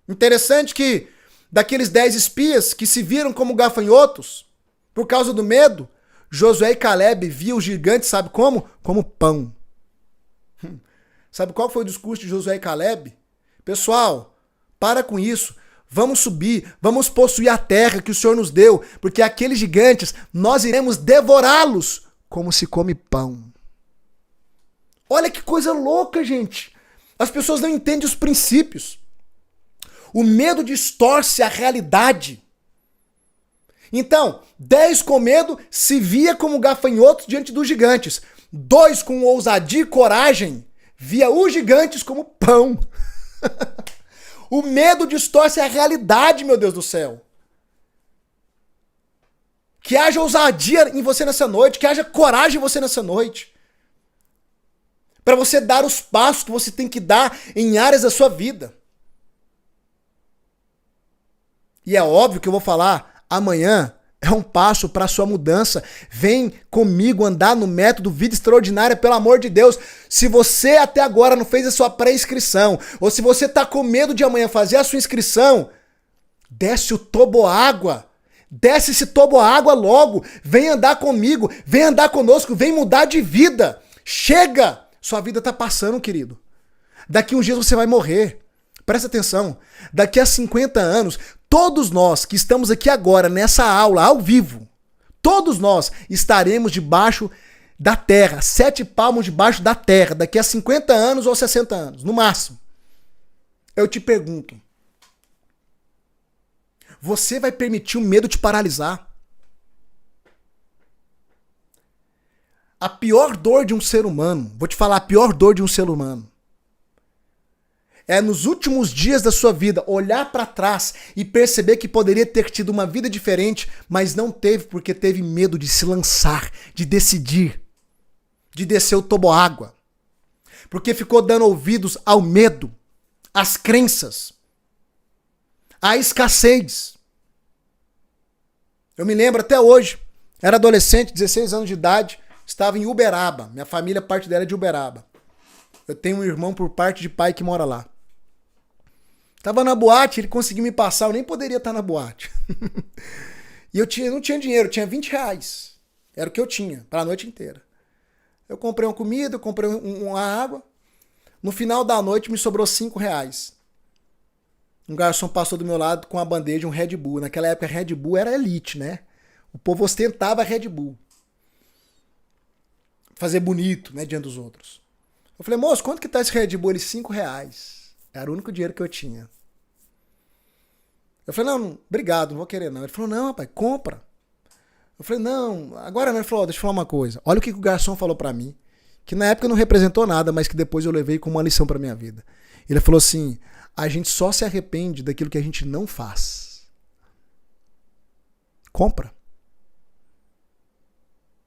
Interessante que daqueles 10 espias que se viram como gafanhotos, por causa do medo, Josué e Caleb viam os gigantes, sabe como? Como pão. Sabe qual foi o discurso de Josué e Caleb? Pessoal, para com isso. Vamos subir, vamos possuir a terra que o Senhor nos deu, porque aqueles gigantes, nós iremos devorá-los como se come pão. Olha que coisa louca, gente. As pessoas não entendem os princípios. O medo distorce a realidade. Então, 10 com medo se via como gafanhotos diante dos gigantes. 2 com ousadia e coragem via os gigantes como pão. O medo distorce a realidade, meu Deus do céu. Que haja ousadia em você nessa noite, que haja coragem em você nessa noite. Para você dar os passos que você tem que dar em áreas da sua vida. E é óbvio que eu vou falar, amanhã é um passo para a sua mudança. Vem comigo andar no método Vida Extraordinária, pelo amor de Deus. Se você até agora não fez a sua pré-inscrição, ou se você está com medo de amanhã fazer a sua inscrição, desce o toboágua. Desce esse toboágua logo. Vem andar comigo, vem andar conosco, vem mudar de vida. Chega! Sua vida está passando, querido. Daqui uns dias você vai morrer. Presta atenção. Daqui a 50 anos, todos nós que estamos aqui agora nessa aula ao vivo, todos nós estaremos debaixo da terra, 7 palmos debaixo da terra, daqui a 50 anos ou 60 anos, no máximo. Eu te pergunto, você vai permitir o medo te paralisar? A pior dor de um ser humano, vou te falar a pior dor de um ser humano, é nos últimos dias da sua vida olhar para trás e perceber que poderia ter tido uma vida diferente, mas não teve porque teve medo de se lançar, de decidir, de descer o toboágua. Porque ficou dando ouvidos ao medo, às crenças, à escassez. Eu me lembro até hoje, era adolescente, 16 anos de idade, estava em Uberaba, minha família, parte dela é de Uberaba. Eu tenho um irmão por parte de pai que mora lá. Tava na boate, ele conseguiu me passar, eu nem poderia estar na boate. E eu não tinha dinheiro, eu tinha 20 reais. Era o que eu tinha, para a noite inteira. Eu comprei uma comida, eu comprei uma água. No final da noite me sobrou 5 reais. Um garçom passou do meu lado com a bandeja, um Red Bull. Naquela época Red Bull era elite, né? O povo ostentava Red Bull. Fazer bonito, né, diante dos outros. Eu falei, moço, quanto que tá esse Red Bull? Ele, 5 reais. Era o único dinheiro que eu tinha. Eu falei, não, obrigado, não vou querer não. Ele falou, não, rapaz, compra. Eu falei, não, agora não. Ele falou, deixa eu falar uma coisa. Olha o que o garçom falou pra mim, que na época não representou nada, mas que depois eu levei como uma lição pra minha vida. Ele falou assim, a gente só se arrepende daquilo que a gente não faz. Compra.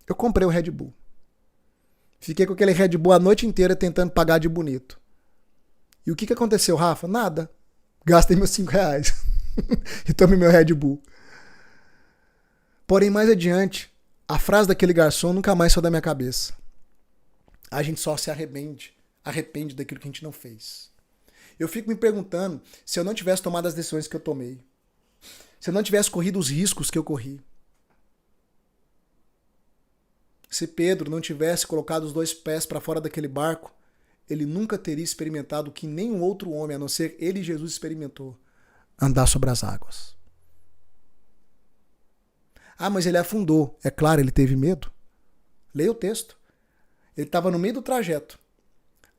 Eu comprei o Red Bull. Fiquei com aquele Red Bull a noite inteira tentando pagar de bonito. E o que aconteceu, Rafa? Nada. Gastei meus 5 reais. E tomei meu Red Bull. Porém, mais adiante, a frase daquele garçom nunca mais saiu da minha cabeça. A gente só se arrepende daquilo que a gente não fez. Eu fico me perguntando se eu não tivesse tomado as decisões que eu tomei. Se eu não tivesse corrido os riscos que eu corri. Se Pedro não tivesse colocado os 2 pés para fora daquele barco, ele nunca teria experimentado o que nenhum outro homem, a não ser ele e Jesus, experimentou. Andar sobre as águas. Ah, mas ele afundou. É claro, ele teve medo. Leia o texto. Ele estava no meio do trajeto.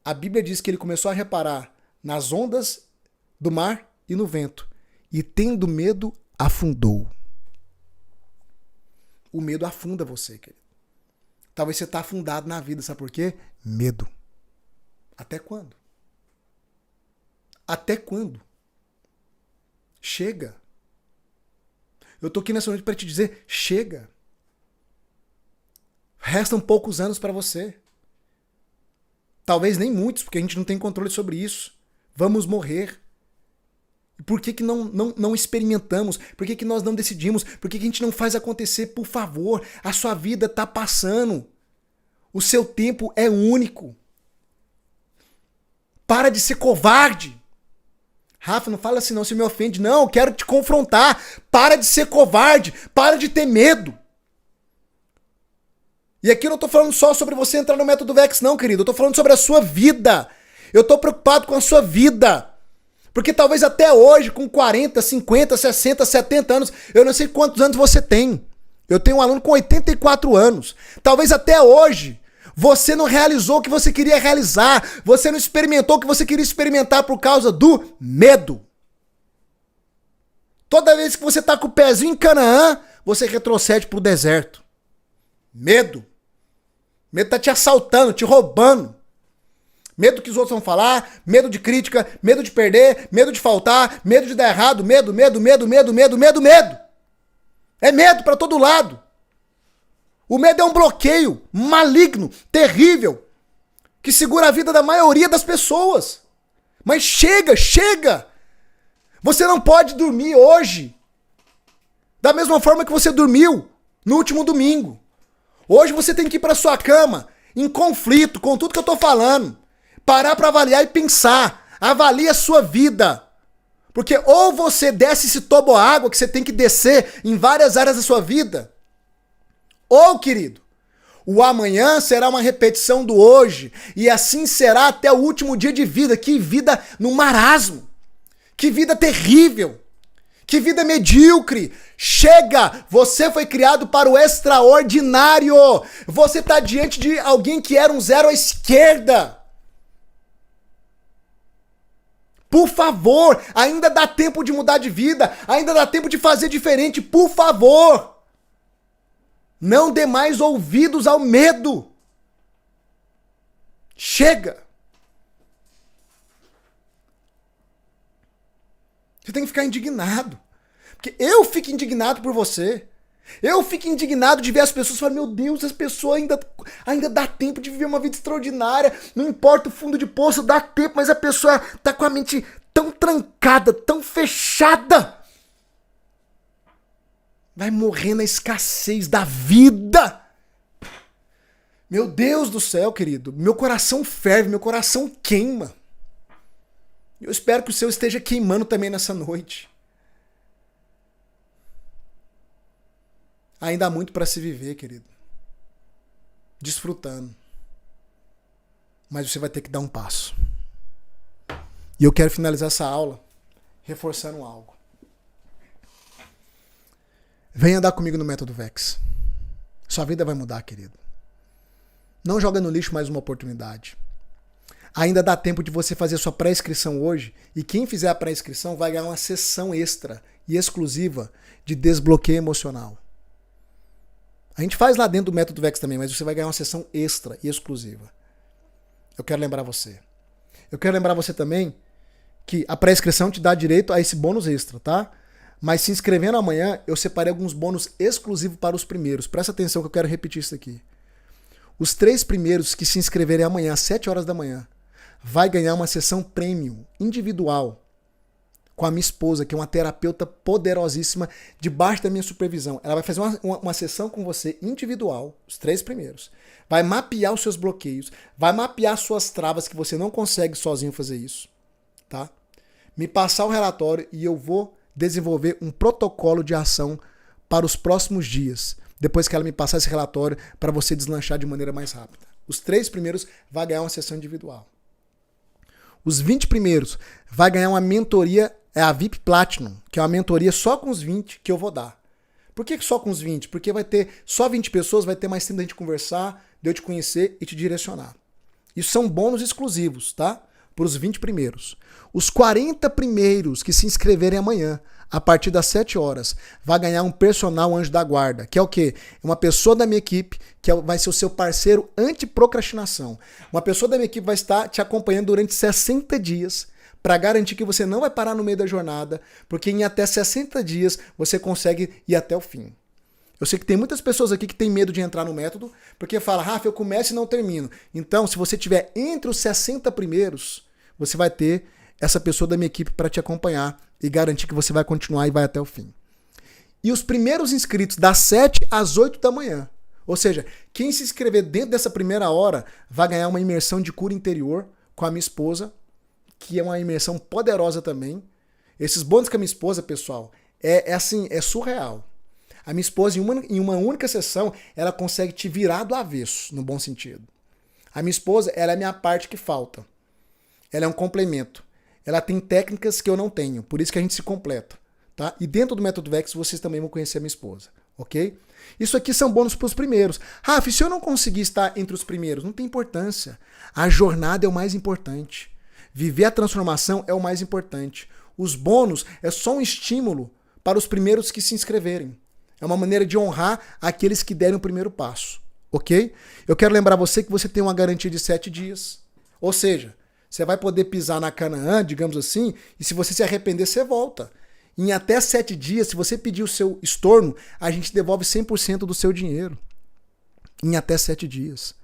A Bíblia diz que ele começou a reparar nas ondas do mar e no vento. E tendo medo, afundou. O medo afunda você, querido. Talvez você está afundado na vida, sabe por quê? Medo. Até quando? Até quando? chega. Eu tô aqui nessa noite para te dizer, chega. Restam poucos anos para você. Talvez nem muitos, porque a gente não tem controle sobre isso. Vamos morrer. E por que não experimentamos? Por que nós não decidimos? Por que a gente não faz acontecer? Por favor, a sua vida tá passando. O seu tempo é único. Para de ser covarde. Rafa, não fala assim não, você me ofende. Não, eu quero te confrontar. Para de ser covarde. Para de ter medo. E aqui eu não tô falando só sobre você entrar no método VEX, não, querido. Eu tô falando sobre a sua vida. Eu tô preocupado com a sua vida. Porque talvez até hoje, com 40, 50, 60, 70 anos, eu não sei quantos anos você tem. Eu tenho um aluno com 84 anos. Talvez até hoje, você não realizou o que você queria realizar. Você não experimentou o que você queria experimentar por causa do medo. Toda vez que você tá com o pezinho em Canaã, você retrocede pro deserto. Medo. Medo tá te assaltando, te roubando. Medo do que os outros vão falar, medo de crítica, medo de perder, medo de faltar, medo de dar errado, medo. É medo pra todo lado. O medo é um bloqueio maligno, terrível, que segura a vida da maioria das pessoas. Mas chega! Você não pode dormir hoje da mesma forma que você dormiu no último domingo. Hoje você tem que ir pra sua cama em conflito com tudo que eu tô falando. Parar pra avaliar e pensar. Avalie a sua vida. Porque ou você desce esse toboágua que você tem que descer em várias áreas da sua vida, ou, querido, o amanhã será uma repetição do hoje, e assim será até o último dia de vida. Que vida no marasmo. Que vida terrível. Que vida medíocre. Chega! Você foi criado para o extraordinário. Você está diante de alguém que era um zero à esquerda. Por favor, ainda dá tempo de mudar de vida. Ainda dá tempo de fazer diferente. Por favor. Não dê mais ouvidos ao medo. Chega. Você tem que ficar indignado. Porque eu fico indignado por você. Eu fico indignado de ver as pessoas falando, meu Deus, as pessoas ainda dá tempo de viver uma vida extraordinária. Não importa o fundo de poço, dá tempo, mas a pessoa tá com a mente tão trancada, tão fechada. Vai morrer na escassez da vida. Meu Deus do céu, querido. Meu coração ferve, meu coração queima. Eu espero que o seu esteja queimando também nessa noite. Ainda há muito para se viver, querido. Desfrutando. Mas você vai ter que dar um passo. E eu quero finalizar essa aula reforçando algo. Venha andar comigo no método VEX. Sua vida vai mudar, querido. Não joga no lixo mais uma oportunidade. Ainda dá tempo de você fazer sua pré-inscrição hoje, e quem fizer a pré-inscrição vai ganhar uma sessão extra e exclusiva de desbloqueio emocional. A gente faz lá dentro do método VEX também, mas você vai ganhar uma sessão extra e exclusiva. Eu quero lembrar você. Eu quero lembrar você também que a pré-inscrição te dá direito a esse bônus extra, tá? Mas se inscrevendo amanhã, eu separei alguns bônus exclusivos para os primeiros. Presta atenção que eu quero repetir isso aqui. Os 3 primeiros que se inscreverem amanhã às 7 horas da manhã vai ganhar uma sessão premium, individual, com a minha esposa, que é uma terapeuta poderosíssima, debaixo da minha supervisão. Ela vai fazer uma sessão com você individual, os 3 primeiros. Vai mapear os seus bloqueios, vai mapear suas travas que você não consegue sozinho fazer isso, tá? Me passar o relatório e eu vou desenvolver um protocolo de ação para os próximos dias, depois que ela me passar esse relatório, para você deslanchar de maneira mais rápida. Os 3 primeiros vai ganhar uma sessão individual. Os 20 primeiros vai ganhar uma mentoria, é a VIP Platinum, que é uma mentoria só com os 20 que eu vou dar. Por que só com os 20? Porque vai ter só 20 pessoas, vai ter mais tempo da gente conversar, de eu te conhecer e te direcionar. Isso são bônus exclusivos, tá? Para os 20 primeiros. Os 40 primeiros que se inscreverem amanhã, a partir das 7 horas, vai ganhar um personal anjo da guarda, que é o quê? Uma pessoa da minha equipe, que vai ser o seu parceiro anti-procrastinação. Uma pessoa da minha equipe vai estar te acompanhando durante 60 dias para garantir que você não vai parar no meio da jornada, porque em até 60 dias você consegue ir até o fim. Eu sei que tem muitas pessoas aqui que têm medo de entrar no método, porque fala, Rafa, eu começo e não termino. Então, se você tiver entre os 60 primeiros, você vai ter essa pessoa da minha equipe para te acompanhar e garantir que você vai continuar e vai até o fim. E os primeiros inscritos das 7 às 8 da manhã. Ou seja, quem se inscrever dentro dessa primeira hora vai ganhar uma imersão de cura interior com a minha esposa, que é uma imersão poderosa também. Esses bônus com a minha esposa, pessoal, é surreal. A minha esposa, em uma única sessão, ela consegue te virar do avesso, no bom sentido. A minha esposa, ela é a minha parte que falta. Ela é um complemento. Ela tem técnicas que eu não tenho, por isso que a gente se completa. Tá? E dentro do Método Vex, vocês também vão conhecer a minha esposa. Ok? Isso aqui são bônus para os primeiros. Rafa, se eu não conseguir estar entre os primeiros, não tem importância. A jornada é o mais importante. Viver a transformação é o mais importante. Os bônus é só um estímulo para os primeiros que se inscreverem. É uma maneira de honrar aqueles que derem o primeiro passo. Ok? Eu quero lembrar você que você tem uma garantia de 7 dias. Ou seja, você vai poder pisar na Canaã, digamos assim, e se você se arrepender, você volta. Em até 7 dias, se você pedir o seu estorno, a gente devolve 100% do seu dinheiro. Em até 7 dias.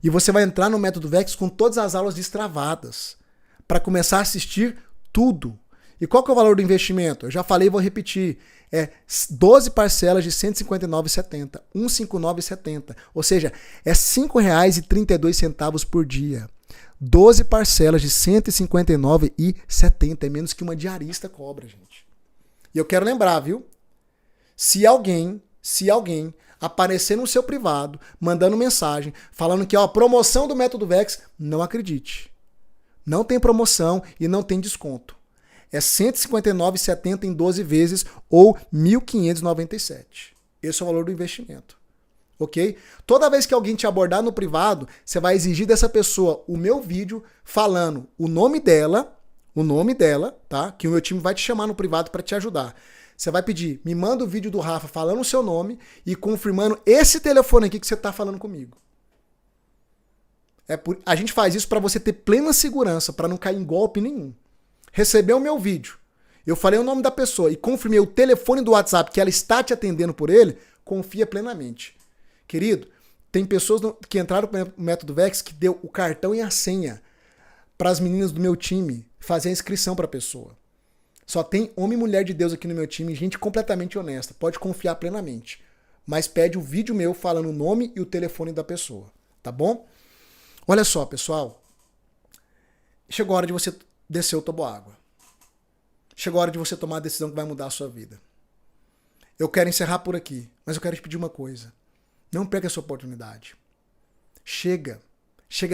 E você vai entrar no Método Vex com todas as aulas destravadas, para começar a assistir tudo. E qual que é o valor do investimento? Eu já falei e vou repetir. É 12 parcelas de R$ 159,70. R$ 159,70. Ou seja, é R$ 5,32 por dia. 12 parcelas de R$ 159,70. É menos que uma diarista cobra, gente. E eu quero lembrar, viu? Se alguém aparecer no seu privado, mandando mensagem, falando que ó, promoção do Método Vex, não acredite. Não tem promoção e não tem desconto. É R$ 159,70 em 12 vezes ou R$ 1.597. Esse é o valor do investimento. Ok? Toda vez que alguém te abordar no privado, você vai exigir dessa pessoa o meu vídeo falando o nome dela, tá? Que o meu time vai te chamar no privado para te ajudar. Você vai pedir, me manda o vídeo do Rafa falando o seu nome e confirmando esse telefone aqui que você está falando comigo. A gente faz isso para você ter plena segurança, para não cair em golpe nenhum. Recebeu o meu vídeo, eu falei o nome da pessoa e confirmei o telefone do WhatsApp que ela está te atendendo por ele, confia plenamente. Querido, tem pessoas que entraram no Método Vex que deu o cartão e a senha para as meninas do meu time fazer a inscrição para a pessoa. Só tem homem e mulher de Deus aqui no meu time, gente completamente honesta, pode confiar plenamente. Mas pede o vídeo meu falando o nome e o telefone da pessoa, tá bom? Olha só, pessoal. Chegou a hora de você descer o toboágua. Chegou a hora de você tomar a decisão que vai mudar a sua vida. Eu quero encerrar por aqui, mas eu quero te pedir uma coisa. Não perca essa oportunidade. Chega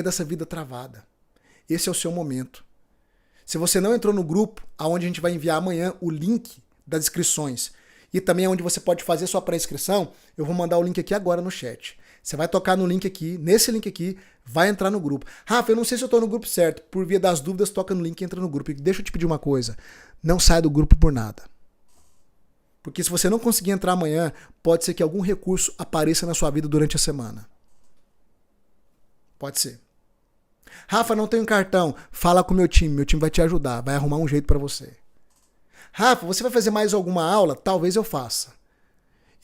dessa vida travada. Esse é o seu momento. Se você não entrou no grupo, aonde a gente vai enviar amanhã o link das inscrições e também onde você pode fazer sua pré-inscrição, eu vou mandar o link aqui agora no chat. Você vai tocar no link aqui, nesse link aqui, vai entrar no grupo. Rafa, eu não sei se eu estou no grupo certo. Por via das dúvidas, toca no link e entra no grupo. E deixa eu te pedir uma coisa. Não saia do grupo por nada. Porque se você não conseguir entrar amanhã, pode ser que algum recurso apareça na sua vida durante a semana. Pode ser. Rafa, não tenho cartão. Fala com o meu time vai te ajudar, vai arrumar um jeito para você. Rafa, você vai fazer mais alguma aula? Talvez eu faça.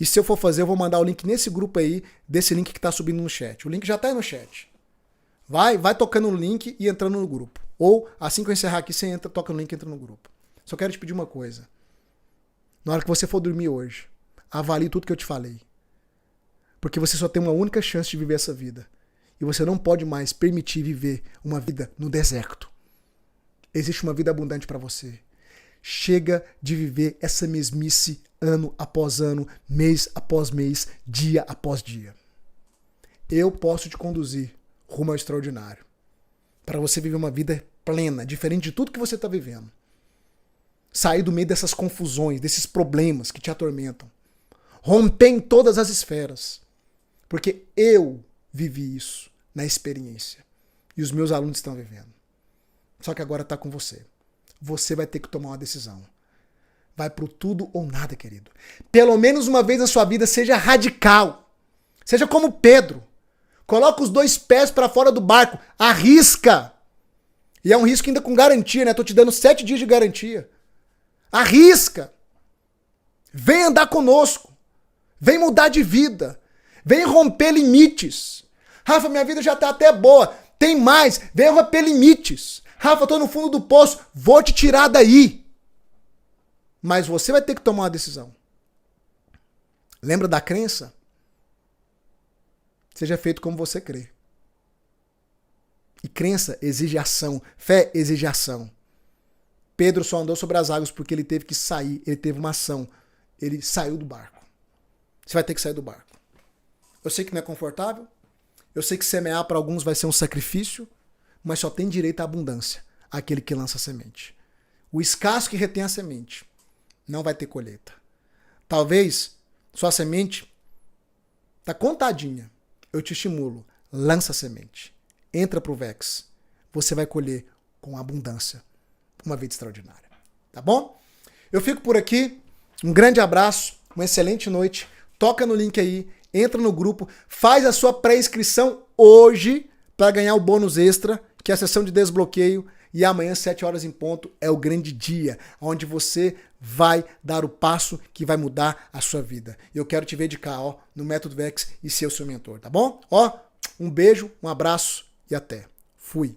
E se eu for fazer, eu vou mandar o link nesse grupo aí, desse link que tá subindo no chat. O link já tá aí no chat. Vai tocando no link e entrando no grupo. Ou, assim que eu encerrar aqui, você entra, toca no link e entra no grupo. Só quero te pedir uma coisa. Na hora que você for dormir hoje, avalie tudo que eu te falei. Porque você só tem uma única chance de viver essa vida. E você não pode mais permitir viver uma vida no deserto. Existe uma vida abundante para você. Chega de viver essa mesmice ano após ano, mês após mês, dia após dia. Eu posso te conduzir rumo ao extraordinário. Para você viver uma vida plena, diferente de tudo que você está vivendo. Sair do meio dessas confusões, desses problemas que te atormentam. Romper em todas as esferas. Porque eu vivi isso na experiência. E os meus alunos estão vivendo. Só que agora está com você. Você vai ter que tomar uma decisão. Vai pro tudo ou nada, querido. Pelo menos uma vez na sua vida, seja radical. Seja como Pedro. Coloca os 2 pés para fora do barco. Arrisca. E é um risco ainda com garantia, né? Tô te dando 7 dias de garantia. Arrisca. Vem andar conosco. Vem mudar de vida. Vem romper limites. Rafa, minha vida já tá até boa. Tem mais. Vem romper limites. Rafa, tô no fundo do poço. Vou te tirar daí. Mas você vai ter que tomar uma decisão. Lembra da crença? Seja feito como você crê. E crença exige ação. Fé exige ação. Pedro só andou sobre as águas porque ele teve que sair. Ele teve uma ação. Ele saiu do barco. Você vai ter que sair do barco. Eu sei que não é confortável. Eu sei que semear para alguns vai ser um sacrifício. Mas só tem direito à abundância aquele que lança a semente. O escasso que retém a semente não vai ter colheita. Talvez sua semente está contadinha. Eu te estimulo. Lança a semente. Entra pro Vex. Você vai colher com abundância uma vida extraordinária. Tá bom? Eu fico por aqui. Um grande abraço. Uma excelente noite. Toca no link aí. Entra no grupo. Faz a sua pré-inscrição hoje para ganhar o bônus extra, que é a sessão de desbloqueio. E amanhã, 7 horas em ponto, é o grande dia, onde você vai dar o passo que vai mudar a sua vida. Eu quero te ver de cá, ó, no Método Vex e ser o seu mentor, tá bom? Ó, um beijo, um abraço e até. Fui.